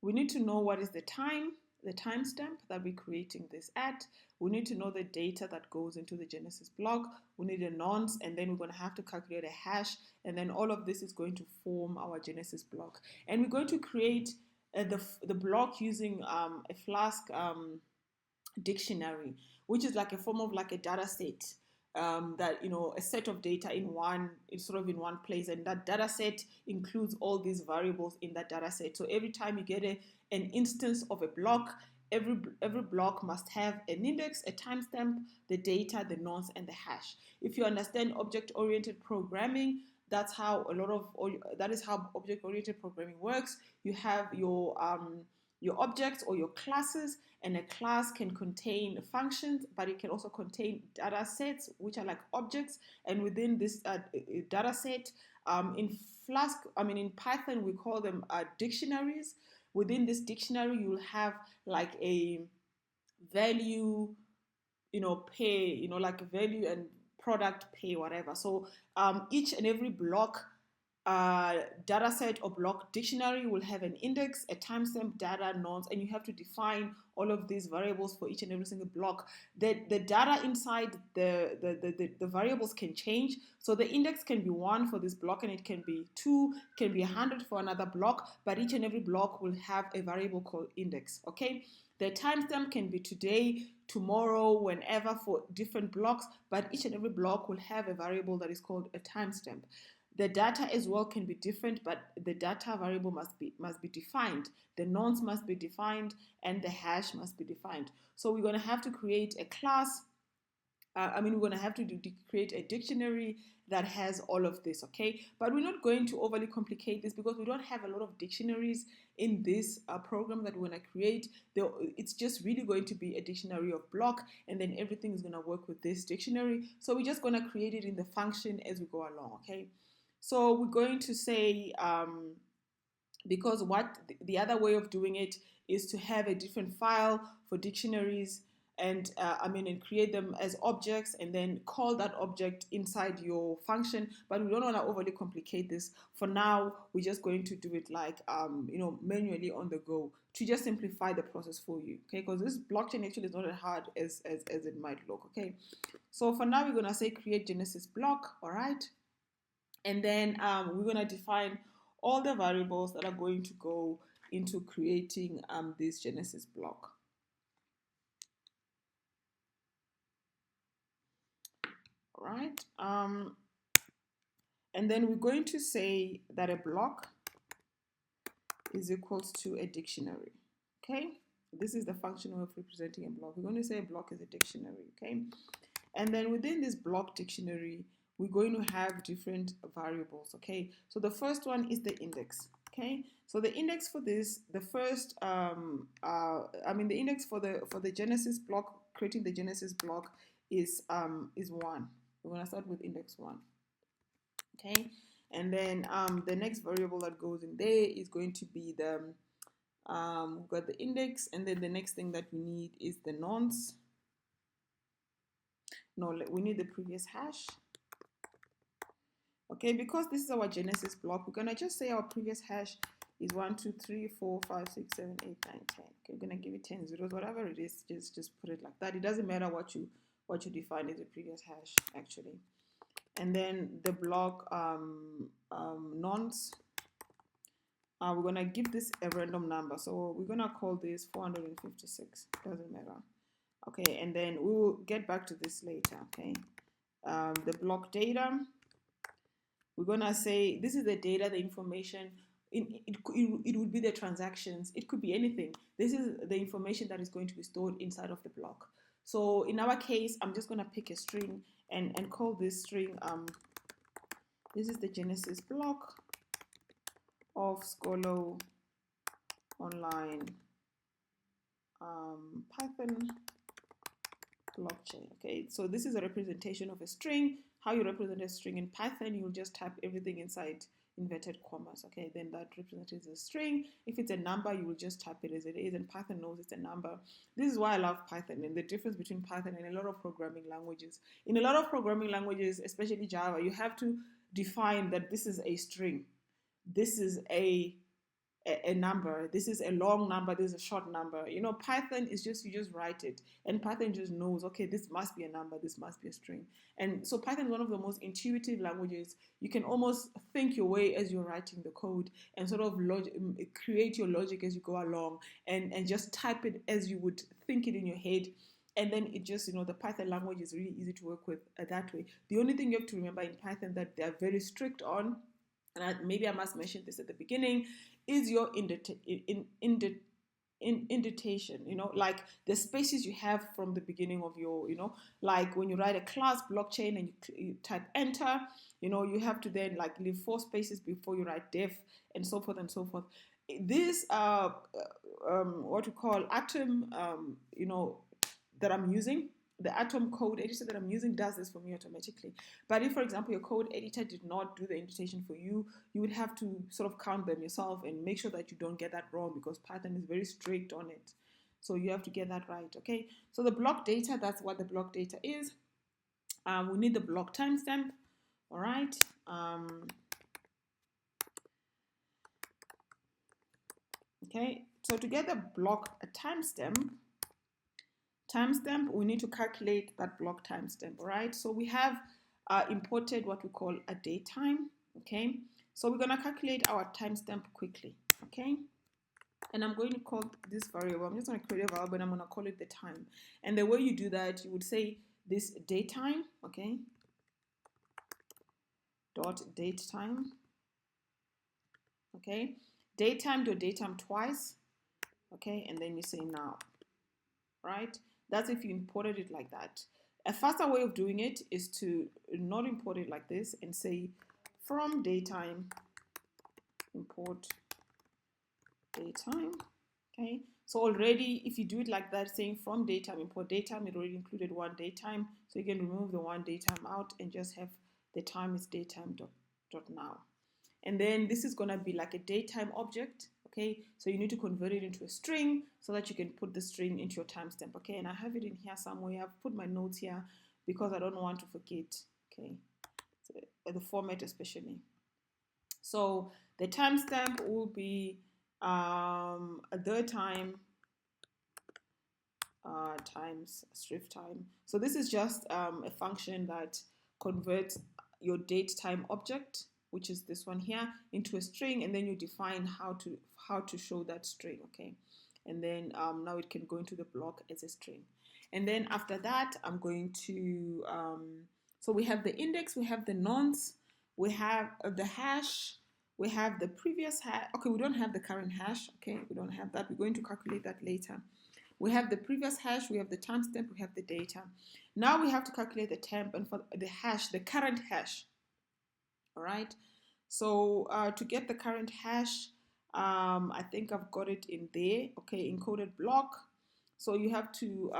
We need to know what is the timestamp that we're creating this at. We need to know the data that goes into the Genesis block. We need a nonce, and then we're going to have to calculate a hash, and then all of this is going to form our Genesis block. And we're going to create the block using a Flask dictionary, which is like a form of like a data set, that a set of data in one, it's sort of in one place, and that data set includes all these variables in that data set. So every time you get an instance of a block, every block must have an index, a timestamp, the data, the nonce, and the hash. If you understand object-oriented programming, that is how object-oriented programming works. You have your objects or your classes, and a class can contain functions, but it can also contain data sets, which are like objects. And within this data set, in Python, we call them dictionaries. Within this dictionary, you'll have like a value, pay, like value and product pay, whatever. So each and every block data set or block dictionary will have an index, a timestamp, data, nonce, and you have to define all of these variables for each and every single block. The data inside the variables can change. So the index can be 1 for this block, and it can be 2, can be 100 for another block, but each and every block will have a variable called index, okay? The timestamp can be today, tomorrow, whenever for different blocks, but each and every block will have a variable that is called a timestamp. The data as well can be different, but the data variable must be defined. The nonce must be defined, and the hash must be defined. So we're going to have to create a class. We're going to have to create a dictionary that has all of this, okay? But we're not going to overly complicate this because we don't have a lot of dictionaries in this program that we're going to create. It's just really going to be a dictionary of block, and then everything is going to work with this dictionary. So we're just going to create it in the function as we go along, okay? So we're going to say, because the other way of doing it is to have a different file for dictionaries, and create them as objects, and then call that object inside your function. But we don't want to overly complicate this. For now, we're just going to do it like manually on the go to just simplify the process for you, okay? Because this blockchain actually is not as hard as it might look, okay? So for now, we're going to say create Genesis block, all right? And then we're going to define all the variables that are going to go into creating this Genesis block. All right. And then we're going to say that a block is equals to a dictionary. Okay. This is the function of representing a block. We're going to say a block is a dictionary. Okay. And then within this block dictionary, we're going to have different variables, okay? So the first one is the index, okay? So the index for this, the first, the index for the Genesis block, creating the Genesis block is 1. We're gonna start with index 1, okay? And then the next variable that goes in there is going to be the, we've got the index, and then the next thing that we need is the nonce. No, we need the previous hash. Okay, because this is our Genesis block, we're going to just say our previous hash is 1, 2, 3, 4, 5, 6, 7, 8, 9, 10. Okay, we're going to give it 10 zeros, whatever it is, just put it like that. It doesn't matter what you define as the previous hash, actually. And then the block nonce, we're going to give this a random number. So we're going to call this 456. Doesn't matter. Okay, and then we will get back to this later, okay? The block data, we're going to say this is the data, the information. It would be the transactions. It could be anything. This is the information that is going to be stored inside of the block. So in our case, I'm just going to pick a string and call this string, this is the Genesis block of Skolo online Python blockchain. Okay, so this is a representation of a string. How you represent a string in Python, you'll just type everything inside inverted commas. Okay, then that represents a string. If it's a number, you will just type it as it is, and Python knows it's a number. This is why I love Python, and the difference between Python and a lot of programming languages. In a lot of programming languages, especially Java, you have to define that this is a string, this is a number, this is a long number, this is a short number. You know, Python is just, you just write it, and Python just knows, okay, this must be a number, this must be a string. And so Python is one of the most intuitive languages. You can almost think your way as you're writing the code, and sort of create your logic as you go along, and just type it as you would think it in your head. And then it just, you know, the Python language is really easy to work with that way. The only thing you have to remember in Python that they're very strict on, and maybe I must mention this at the beginning, is your indentation, you know, like the spaces you have from the beginning of your, you know, like when you write a class blockchain and you type enter, you know, you have to then like leave 4 spaces before you write def, and so forth and so forth. This what we call atom, you know, that I'm using, the atom code editor that I'm using does this for me automatically. But if, for example, your code editor did not do the indentation for you, you would have to sort of count them yourself and make sure that you don't get that wrong, because Python is very strict on it. So you have to get that right, okay? So the block data, that's what the block data is. We need the block timestamp, all right? Okay, so to get the block timestamp, we need to calculate that block timestamp, all right? So we have imported what we call a datetime, okay? So we're gonna calculate our timestamp quickly, okay? And I'm going to call this variable, I'm just gonna create a variable, and I'm gonna call it the time. And the way you do that, you would say this datetime, okay? Dot datetime, okay? Datetime dot datetime twice, okay? And then you say now, right? That's if you imported it like that. A faster way of doing it is to not import it like this and say from datetime import datetime. Okay, so already if you do it like that, saying from datetime import datetime, it already included one datetime, so you can remove the one datetime out and just have the time is datetime dot now. And then this is going to be like a datetime object, okay? So you need to convert it into a string so that you can put the string into your timestamp, okay? And I have it in here somewhere. I've put my notes here because I don't want to forget, okay? So the format especially. So the timestamp will be the time times strict time. So this is just a function that converts your date time object, which is this one here, into a string, and then you define how to show that string, okay? And then now it can go into the block as a string. And then after that, I'm going to, so we have the index, we have the nonce, we have the hash, we have the previous hash. Okay, we don't have the current hash, okay? We don't have that. We're going to calculate that later. We have the previous hash, we have the timestamp, we have the data. Now we have to calculate the temp, and for the hash, the current hash. All right, so to get the current hash, I think I've got it in there, okay, encoded block. So you have to,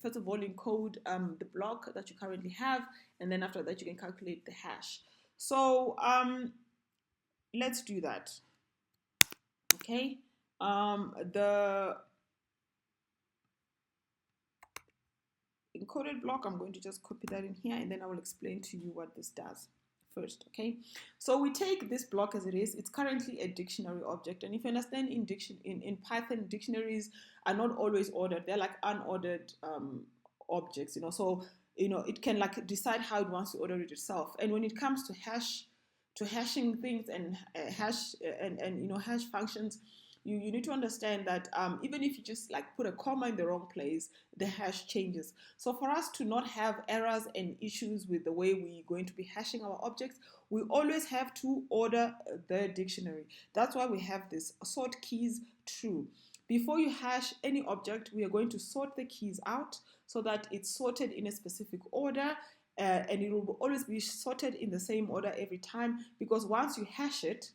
first of all, encode the block that you currently have, and then after that you can calculate the hash. So let's do that, okay. The encoded block, I'm going to just copy that in here, and then I will explain to you what this does first, okay? So we take this block as it is. It's currently a dictionary object, and if you understand, in Python, dictionaries are not always ordered. They're like unordered objects, you know. So you know, it can like decide how it wants to order it itself. And when it comes to hashing things and hash and you know, hash functions, you need to understand that even if you just like put a comma in the wrong place, the hash changes. So for us to not have errors and issues with the way we're going to be hashing our objects, we always have to order the dictionary. That's why we have this sort keys true. Before you hash any object, we are going to sort the keys out so that it's sorted in a specific order, and it will always be sorted in the same order every time, because once you hash it,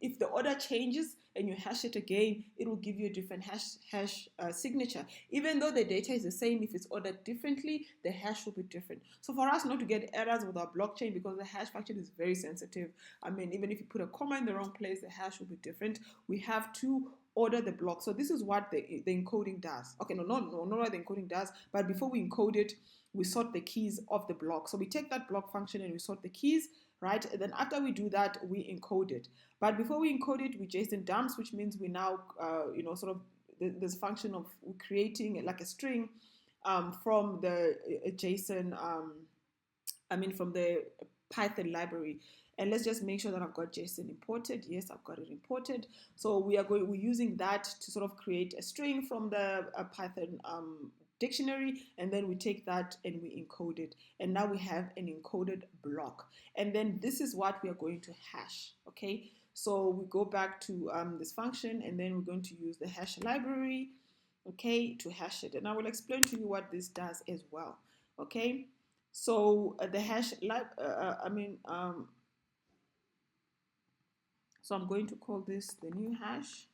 if the order changes, and you hash it again, it will give you a different hash signature. Even though the data is the same, if it's ordered differently, the hash will be different. So for us not to get errors with our blockchain, because the hash function is very sensitive, I mean, even if you put a comma in the wrong place, the hash will be different. We have to order the block. So this is what the encoding does. Okay, not what the encoding does, but before we encode it, we sort the keys of the block. So we take that block function and we sort the keys, right? And then after we do that, we encode it. But before we encode it, we JSON dumps, which means we now, sort of this function of creating like a string from the JSON, from the Python library. And let's just make sure that I've got JSON imported. Yes, I've got it imported. So we're using that to sort of create a string from the Python dictionary, and then we take that and we encode it, and now we have an encoded block. And then this is what we are going to hash. Okay, so we go back to this function, and then we're going to use the hash library, okay, to hash it. And I will explain to you what this does as well. Okay, so the hash so I'm going to call this the new hash.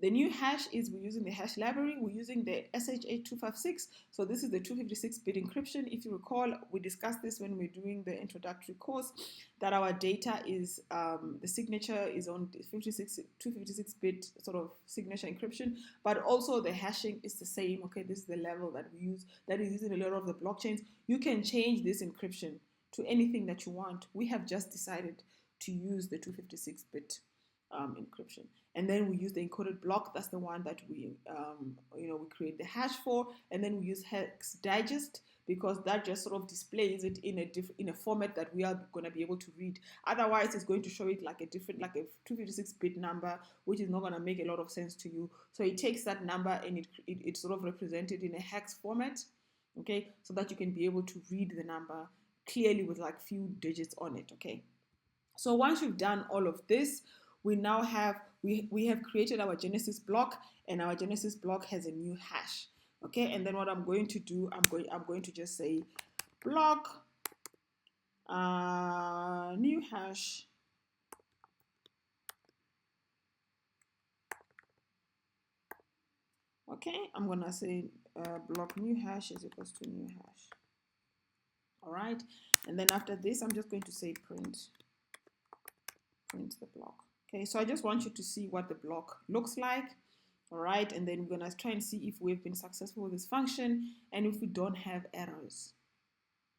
The new hash is we're using the hash library. We're using the SHA-256. So this is the 256-bit encryption. If you recall, we discussed this when we're doing the introductory course, that our data is, the signature is on 256-bit sort of signature encryption, but also the hashing is the same. Okay, this is the level that we use, that is used in a lot of the blockchains. You can change this encryption to anything that you want. We have just decided to use the 256-bit encryption, and then we use the encoded block. That's the one that we we create the hash for, and then we use hex digest because that just sort of displays it in a format that we are going to be able to read. Otherwise, it's going to show it like a 256-bit number, which is not going to make a lot of sense to you. So it takes that number and it sort of represented in a hex format, okay, so that you can be able to read the number clearly with like few digits on it. Okay, so once you've done all of this, we now have we have created our Genesis block, and our Genesis block has a new hash. Okay, and then what I'm going to do, I'm going to just say block new hash Okay, I'm gonna say block new hash is equals to new hash. All right, and then after this, I'm just going to say print the block. Okay, so I just want you to see what the block looks like. All right, and then we're gonna try and see if we've been successful with this function and if we don't have errors.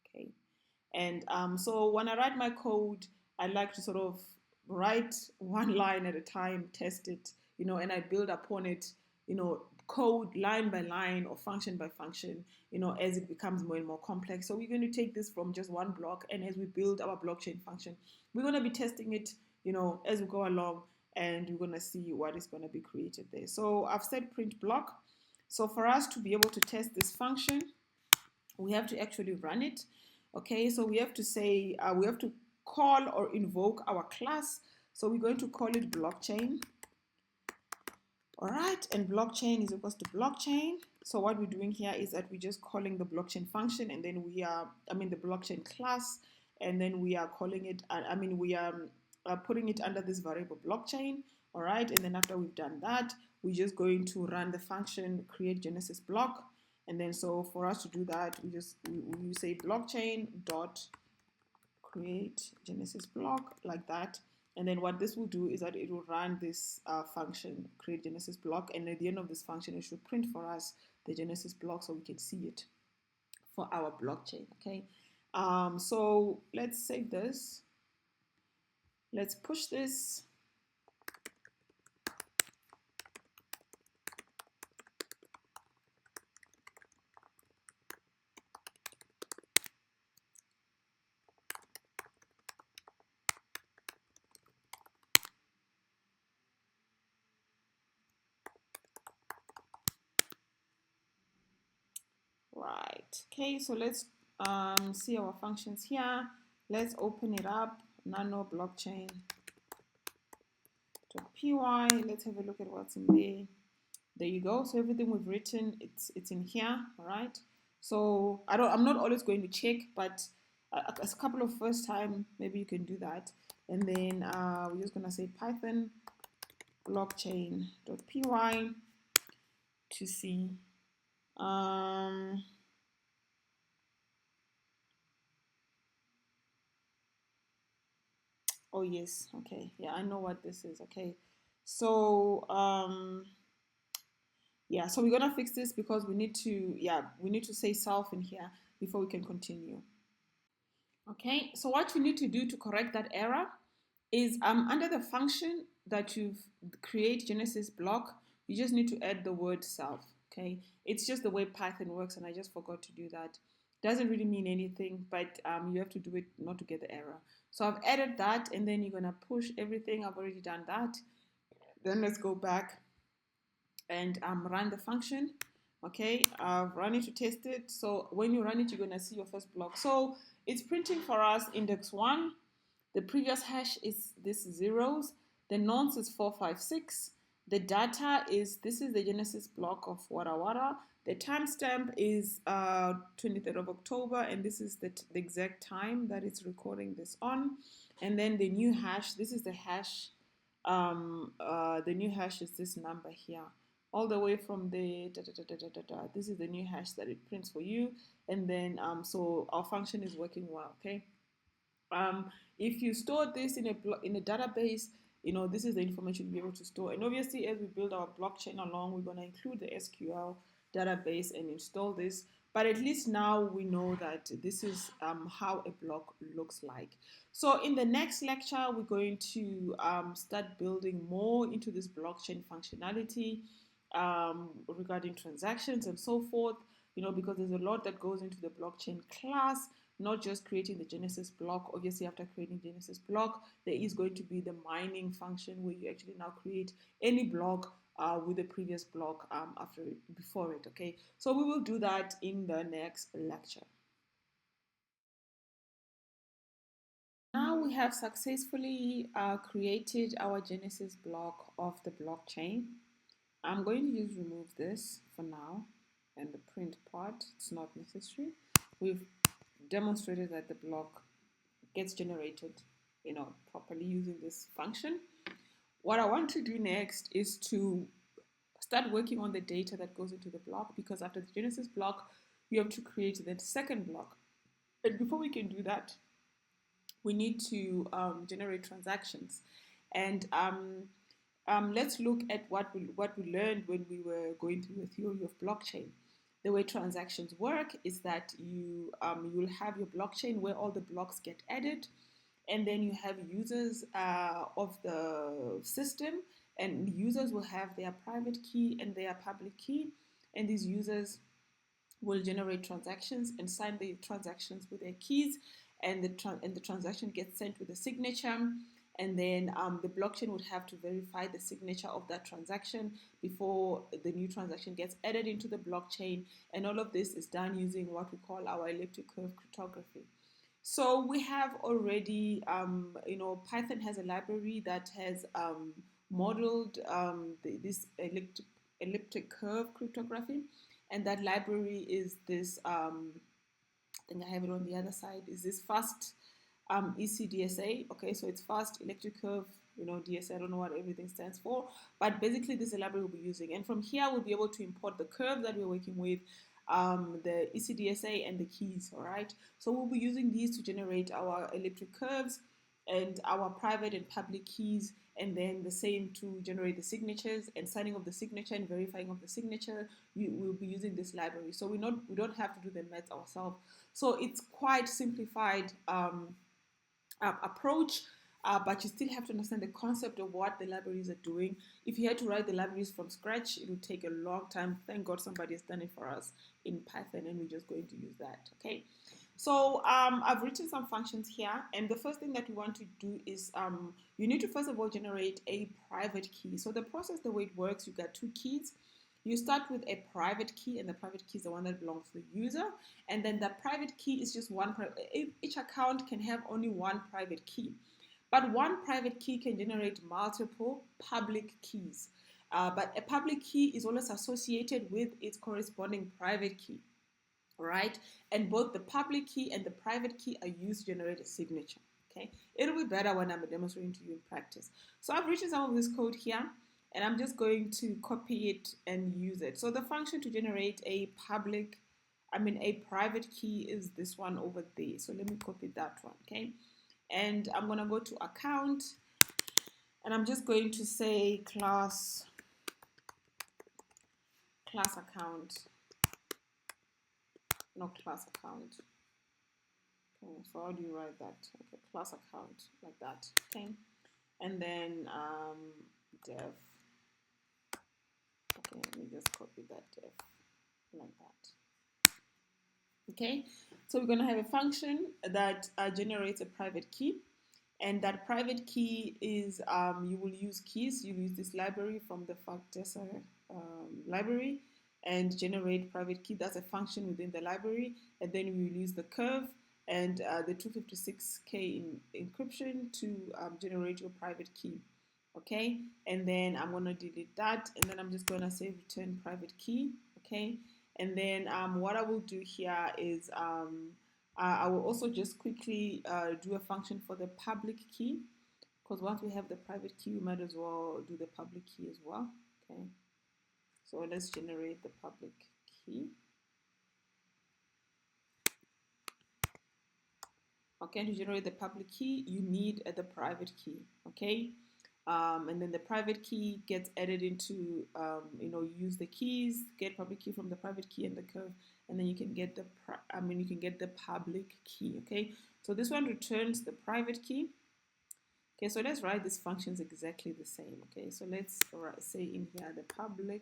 Okay, and so when I write my code, I like to sort of write one line at a time, test it, and I build upon it, code line by line or function by function, as it becomes more and more complex. So we're going to take this from just one block, and as we build our blockchain function, we're going to be testing it, as we go along, and we're going to see what is going to be created there. So I've said print block. So for us to be able to test this function, we have to actually run it. Okay, so we have to say, we have to call or invoke our class. So we're going to call it blockchain. All right, and blockchain is equals to blockchain. So what we're doing here is that we're just calling the blockchain function, and then we are, the blockchain class, and then we are calling it, we are putting it under this variable blockchain. All right, and then after we've done that, we're just going to run the function create Genesis block. And then so for us to do that, we say blockchain dot create Genesis block like that. And then what this will do is that it will run this function create Genesis block, and at the end of this function, it should print for us the Genesis block so we can see it for our blockchain. Okay, so let's save this. Let's push this. Right, okay, so let's see our functions here. Let's open it up, nano blockchain.py. Let's have a look at what's in there. There you go. So everything we've written, it's in here. All right. So I'm not always going to check, but a couple of first time, maybe you can do that. And then we're just going to say Python blockchain.py to see. Oh yes, okay. Yeah, I know what this is. Okay. So yeah, so we're gonna fix this because we need to, yeah, we need to say self in here before we can continue. Okay, so what you need to do to correct that error is under the function that you've create Genesis block, you just need to add the word self. Okay, it's just the way Python works, and I just forgot to do that. Doesn't really mean anything, but you have to do it not to get the error. So I've added that, and then you're gonna push everything. I've already done that. Then let's go back and run the function. Okay, I've run it to test it. So when you run it, you're gonna see your first block. So it's printing for us index 1. The previous hash is this zeros. The nonce is 456. The data is, this is the Genesis block of Wara Wara. The timestamp is 23rd of October, and this is the exact time that it's recording this on. And then the new hash, this is the hash. The new hash is this number here, all the way from the this is the new hash that it prints for you. And then so our function is working well. Okay. If you store this in a database, this is the information you'll be able to store. And obviously, as we build our blockchain along, we're going to include the SQL database and install this. But at least now we know that this is how a block looks like. So in the next lecture, we're going to start building more into this blockchain functionality regarding transactions and so forth, because there's a lot that goes into the blockchain class, not just creating the Genesis block. Obviously, after creating Genesis block, there is going to be the mining function where you actually now create any block with the previous block before it. Okay, so we will do that in the next lecture. Now we have successfully created our Genesis block of the blockchain. I'm going to just remove this for now, and the print part, it's not necessary. We've demonstrated that the block gets generated, properly using this function. What I want to do next is to start working on the data that goes into the block, because after the Genesis block, you have to create the second block. And before we can do that, we need to generate transactions. And let's look at what we learned when we were going through the theory of blockchain. The way transactions work is that you'll have your blockchain where all the blocks get added, and then you have users of the system, and users will have their private key and their public key, and these users will generate transactions and sign the transactions with their keys, and the transaction gets sent with a signature. And then the blockchain would have to verify the signature of that transaction before the new transaction gets added into the blockchain. And all of this is done using what we call our elliptic curve cryptography. So we have already, Python has a library that has modeled this elliptic curve cryptography. And that library is this, I think I have it on the other side, is this fast ECDSA. Okay, so it's fast electric curve, DSA, I don't know what everything stands for, but basically this is a library we'll be using. And from here, we'll be able to import the curve that we're working with, the ECDSA and the keys, all right? So we'll be using these to generate our elliptic curves and our private and public keys, and then the same to generate the signatures and signing of the signature and verifying of the signature. We'll be using this library. So we don't have to do the math ourselves. So it's quite simplified approach, but you still have to understand the concept of what the libraries are doing. If you had to write the libraries from scratch, it would take a long time. Thank God somebody has done it for us in Python, and we're just going to use that. Okay, so I've written some functions here, and the first thing that we want to do is you need to first of all generate a private key. So the process, the way it works, you got two keys. You start with a private key, and the private key is the one that belongs to the user. And then that private key is just one. Each account can have only one private key. But one private key can generate multiple public keys. But a public key is always associated with its corresponding private key. all right? And both the public key and the private key are used to generate a signature, okay? It'll be better when I'm demonstrating to you in practice. So I've written some of this code here, and I'm just going to copy it and use it. So the function to generate a private key is this one over there. So let me copy that one, okay? And I'm gonna go to account, and I'm just going to say class account, no class account. Okay, so how do you write that? Okay, class account, like that, okay? And then def, okay, let me just copy that def, like that. Okay, so we're gonna have a function that generates a private key, and that private key is, you will use keys, you use this library from the factessor library, and generate private key. That's a function within the library, and then we will use the curve and the 256K encryption to generate your private key. Okay, and then I'm going to delete that, and then I'm just going to say return private key. Okay, and then what I will do here is I will also just quickly do a function for the public key, because once we have the private key, we might as well do the public key as well. Okay, so let's generate the public key. Okay, to generate the public key, you need the private key. Okay, and then the private key gets added into, you use the keys, get public key from the private key and the curve, and then you can get the public key. Okay, so this one returns the private key. Okay, so let's write these functions exactly the same. Okay, so let's say in here the public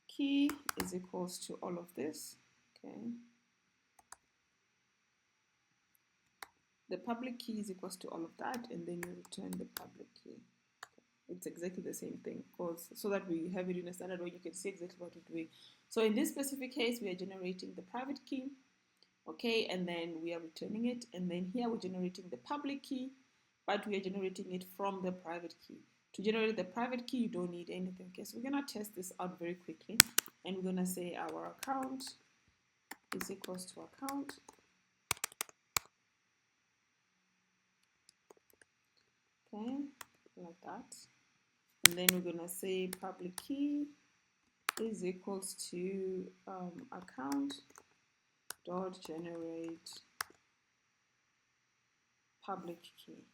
key is equals to all of this. Okay, the public key is equals to all of that, and then you return the public key. It's exactly the same thing, because so that we have it in a standard way, you can see exactly what we're doing. So in this specific case, we are generating the private key, okay, and then we are returning it, and then here we're generating the public key, but we are generating it from the private key. To generate the private key, you don't need anything. Okay, so we're gonna test this out very quickly, and we're gonna say our account is equals to account. Okay, like that. And then we're gonna say public key is equals to account dot generate public key,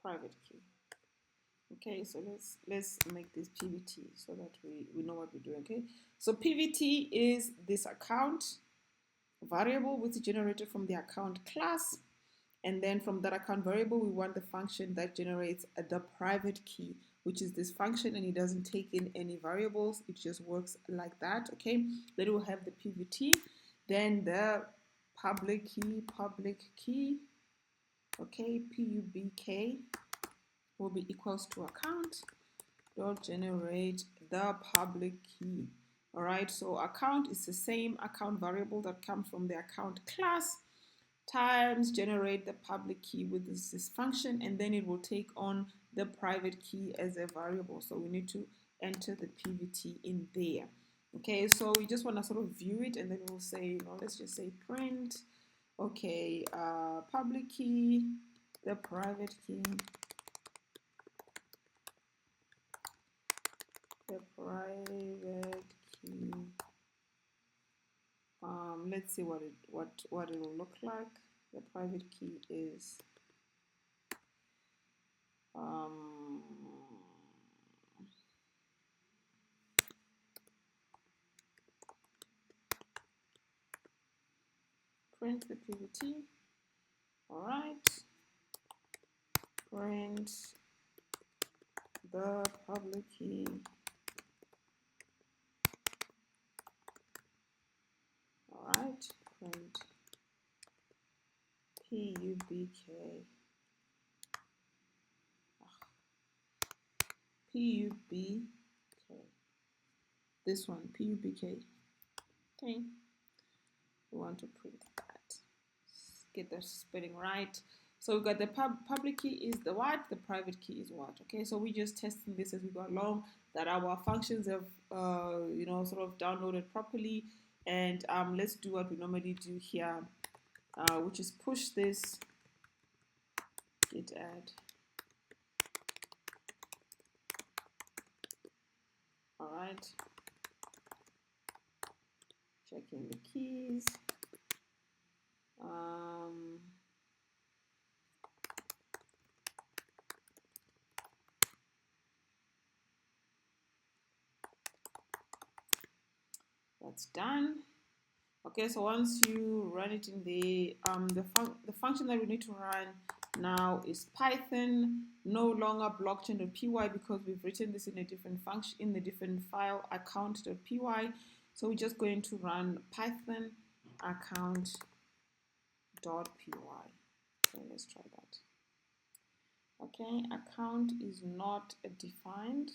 private key. Okay, so let's make this PVT so that we know what we're doing. Okay, so PVT is this account variable which is generated from the account class, and then from that account variable we want the function that generates the private key, which is this function, and it doesn't take in any variables, it just works like that. Okay, then we'll have the PVT, then the public key, okay, PUBK will be equals to account dot generate the public key. All right, so account is the same account variable that comes from the account class times generate the public key with this function, and then it will take on the private key as a variable. So we need to enter the PVT in there. Okay, so we just want to sort of view it, and then we'll say, let's just say print, okay, public key, the private key, the private key. Let's see what it will look like. The private key is print the PVT. All right, print the public key. All right, print PUBK. PUBK. This one, PUBK. Okay, we want to print that. Get the spelling right. So we've got the public key is the what, the private key is what. Okay, so we're just testing this as we go along, that our functions have sort of downloaded properly. And let's do what we normally do here, which is push this git add. All right, checking the keys. That's done. Okay, so once you run it in the function that we need to run now is Python, no longer blockchain.py, because we've written this in a different function, in the different file account.py. So we're just going to run Python account.py. So let's try that. Okay, account is not defined.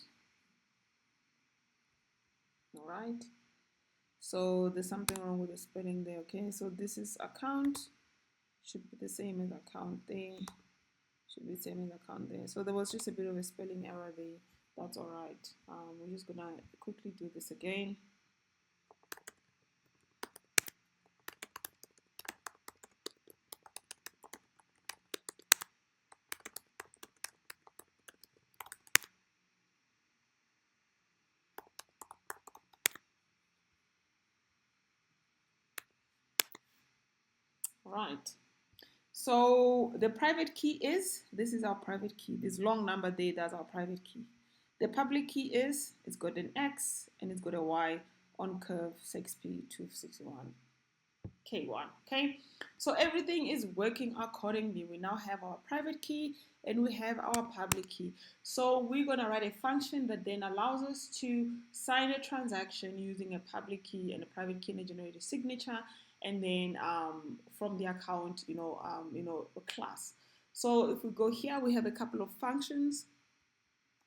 All right. So there's something wrong with the spelling there. Okay, so this is account, should be the same as account there, should be the same as account there. So there was just a bit of a spelling error there. That's all right. We're just gonna quickly do this again. Right. So the private key is, this is our private key. This long number there, that's our private key. The public key is, it's got an X and it's got a Y on curve 6P261. K1. Okay, so everything is working accordingly. We now have our private key and we have our public key. So we're going to write a function that then allows us to sign a transaction using a public key and a private key, and a generated signature, and then from the account, a class. So if we go here, we have a couple of functions.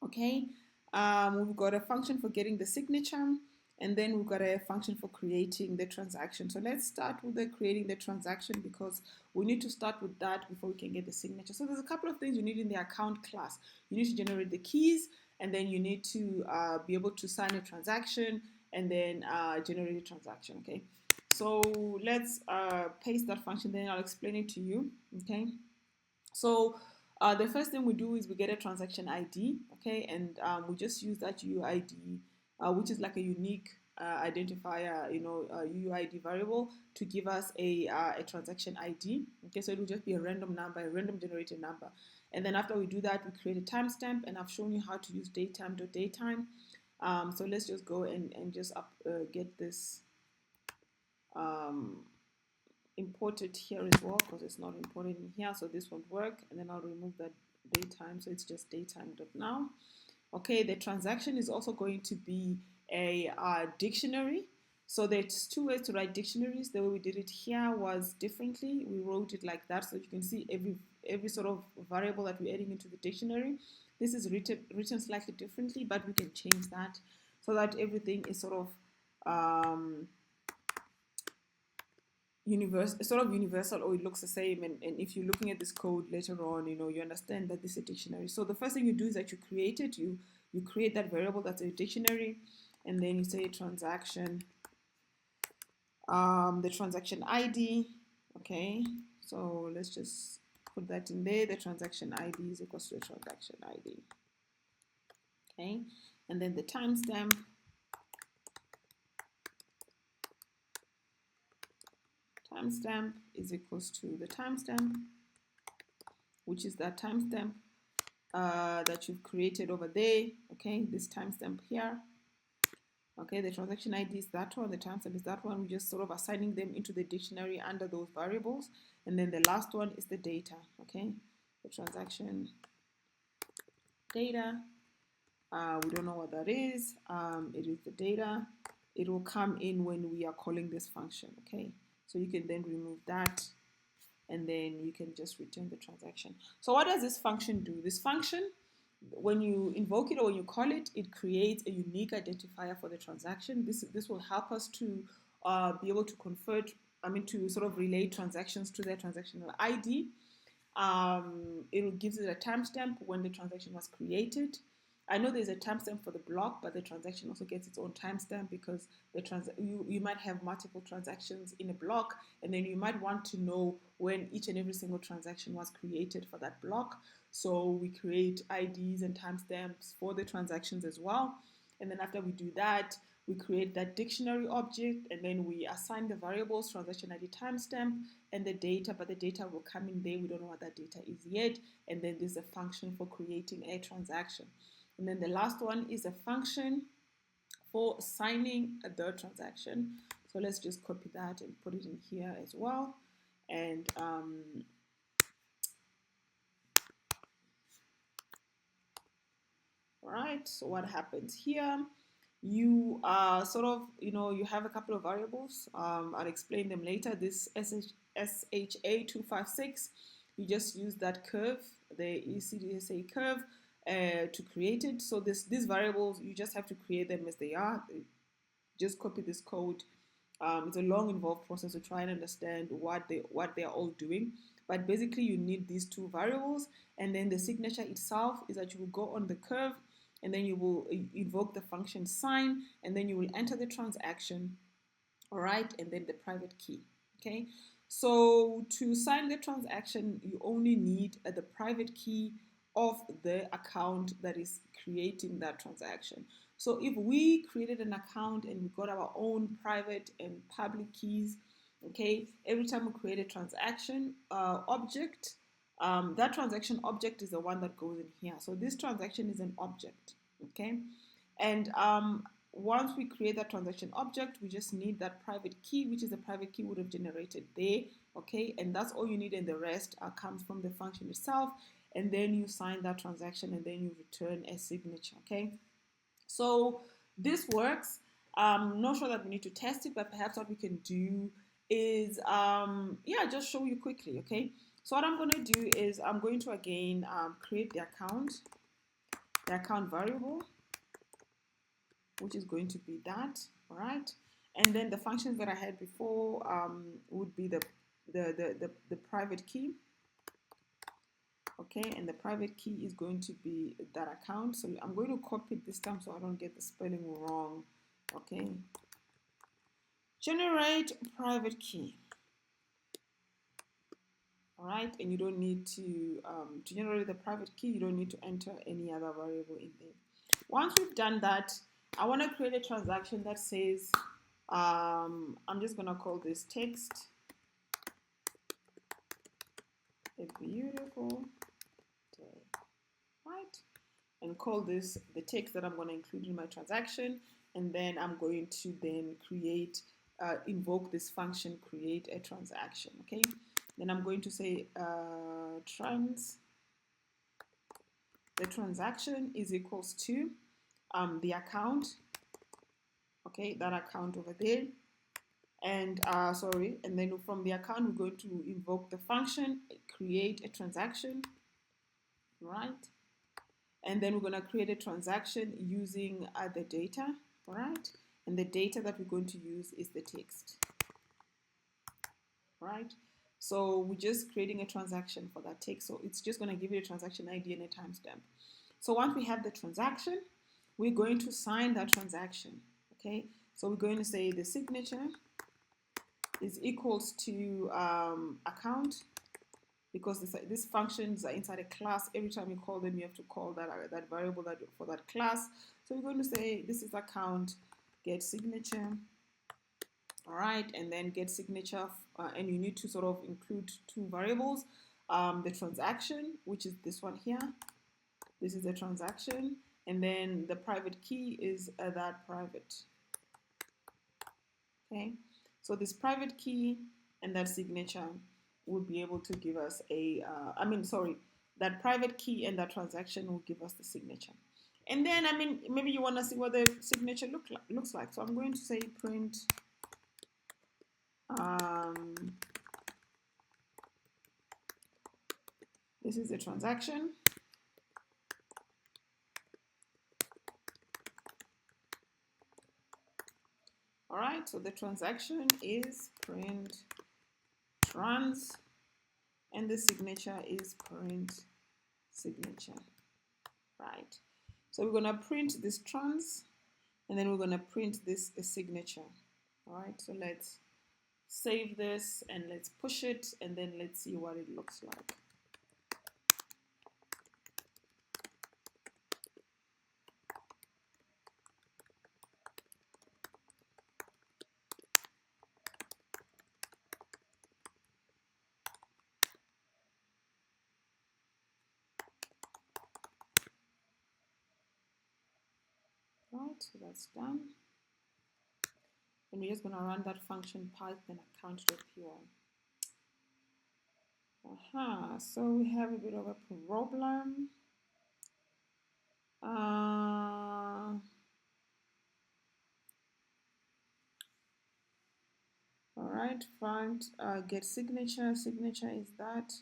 Okay, we've got a function for getting the signature, and then we've got a function for creating the transaction. So let's start with the creating the transaction, because we need to start with that before we can get the signature. So there's a couple of things you need in the account class. You need to generate the keys, and then you need to be able to sign a transaction, and then generate a transaction. Okay, so let's paste that function, then I'll explain it to you. Okay, so the first thing we do is we get a transaction ID, okay, and we just use that UUID, which is like a unique identifier, UUID variable, to give us a transaction ID. Okay, so it will just be a random number, a random generated number. And then after we do that, we create a timestamp, and I've shown you how to use datetime. So let's just go and just get this imported here as well, because it's not imported in here, so this won't work. And then I'll remove that datetime, so it's just datetime.now. Okay, the transaction is also going to be a dictionary. So there's two ways to write dictionaries. The way we did it here was differently. We wrote it like that, so you can see every sort of variable that we're adding into the dictionary. This is written slightly differently, but we can change that so that everything is sort of universal, or it looks the same. And if you're looking at this code later on, you understand that this is a dictionary. So the first thing you do is that you create it. You create that variable that's a dictionary, and then you say transaction, the transaction ID. Okay, so let's just put that in there. The transaction ID is equals to the transaction ID. Okay, and then the timestamp. Timestamp is equals to the timestamp, which is that timestamp that you've created over there. Okay, this timestamp here. Okay, the transaction ID is that one, the timestamp is that one. We're just sort of assigning them into the dictionary under those variables. And then the last one is the data. Okay, the transaction data. We don't know what that is. It is the data. It will come in when we are calling this function. Okay, so you can then remove that, and then you can just return the transaction. So what does this function do? This function, when you invoke it or when you call it, it creates a unique identifier for the transaction. This will help us to be able to to sort of relay transactions to their transactional ID. it gives it a timestamp when the transaction was created. I know there's a timestamp for the block, but the transaction also gets its own timestamp because you might have multiple transactions in a block, and then you might want to know when each and every single transaction was created for that block. So we create IDs and timestamps for the transactions as well. And then after we do that, we create that dictionary object, and then we assign the variables, transaction ID, timestamp, and the data, but the data will come in there. We don't know what that data is yet. And then there's a function for creating a transaction. And then the last one is a function for signing the transaction. So let's just copy that and put it in here as well. And all right, so what happens here? You you have a couple of variables. I'll explain them later. This SHA256, you just use that curve, the ECDSA curve, to create it. So these variables, you just have to create them as they are. Just copy this code. It's a long, involved process to try and understand what they're all doing. But basically, you need these two variables, and then the signature itself is that you will go on the curve, and then you will invoke the function sign, and then you will enter the transaction, all right, and then the private key. Okay, so to sign the transaction, you only need the private key of the account that is creating that transaction. So if we created an account and we got our own private and public keys, okay, every time we create a transaction object, that transaction object is the one that goes in here. So this transaction is an object, okay? And once we create that transaction object, we just need that private key, which is the private key would have generated there, okay? And that's all you need, and the rest comes from the function itself. And then you sign that transaction, and then you return a signature, okay? So this works. I'm not sure that we need to test it, but perhaps what we can do is, just show you quickly, okay? So what I'm going to do is I'm going to, again, create the account variable, which is going to be that, all right? And then the functions that I had before would be the private key. Okay, and the private key is going to be that account. So I'm going to copy it this time so I don't get the spelling wrong. Okay, generate private key. All right, and you don't need to generate the private key, you don't need to enter any other variable in there. Once we've done that, I want to create a transaction that says, I'm just going to call this text. A beautiful day, right? And call this the text that I'm going to include in my transaction. And then I'm going to then invoke this function, create a transaction, okay? Then I'm going to say the transaction is equals to the account, okay, that account over there. And and then from the account, we're going to invoke the function, create a transaction, right? And then we're going to create a transaction using the data, all right? And the data that we're going to use is the text, right? So we're just creating a transaction for that text. So it's just going to give you a transaction ID and a timestamp. So once we have the transaction, we're going to sign that transaction, okay? So we're going to say the signature is equals to account, because these functions are inside a class. Every time you call them, you have to call that variable for that class. So we're going to say this is account get signature, all right, and then get signature, and you need to sort of include two variables, the transaction, which is this one here. This is the transaction, and then the private key is that private, okay? So this private key and that signature would be able to give us that private key and that transaction will give us the signature. And then, maybe you want to see what the signature looks like. So I'm going to say print this is the transaction. All right, so the transaction is print trans, and the signature is print signature, right? So we're going to print this trans, and then we're going to print this signature. All right, so let's save this and let's push it, and then let's see what it looks like. Right, so that's done. And we're just going to run that function python account.py. So we have a bit of a problem. All right, find get signature. Signature is that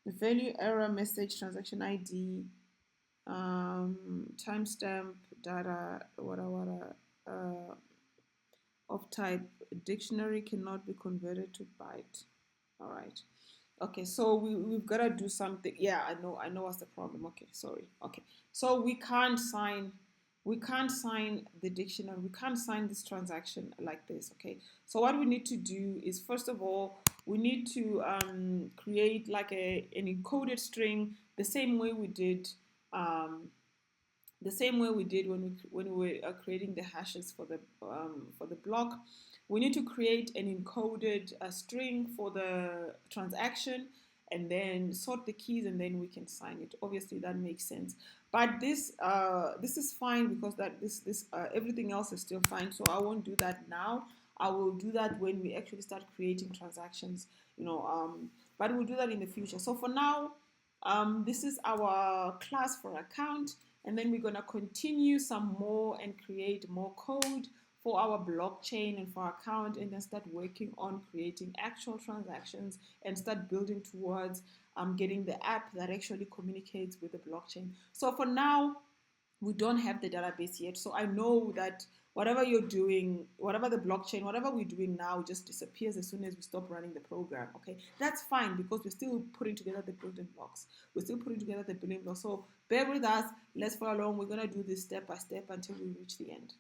value error message transaction ID timestamp data of type dictionary cannot be converted to byte. All right. Okay, so we've got to do something. Yeah, I know what's the problem. Okay, sorry. Okay, so we can't sign the dictionary. We can't sign this transaction like this. Okay, so what we need to do is, first of all, we need to create like an encoded string the same way we did when we were creating the hashes for the block. We need to create an encoded string for the transaction, and then sort the keys, and then we can sign it. Obviously, that makes sense. But this is fine because this everything else is still fine. So I won't do that now. I will do that when we actually start creating transactions. But we'll do that in the future. So for now, this is our class for account, and then we're going to continue some more and create more code for our blockchain and for our account, and then start working on creating actual transactions and start building towards getting the app that actually communicates with the blockchain. So for now, we don't have the database yet. So I know that whatever you're doing, whatever the blockchain, whatever we're doing now just disappears as soon as we stop running the program. Okay, that's fine because we're still putting together the building blocks. We're still putting together the building blocks. So bear with us. Let's follow along. We're going to do this step by step until we reach the end.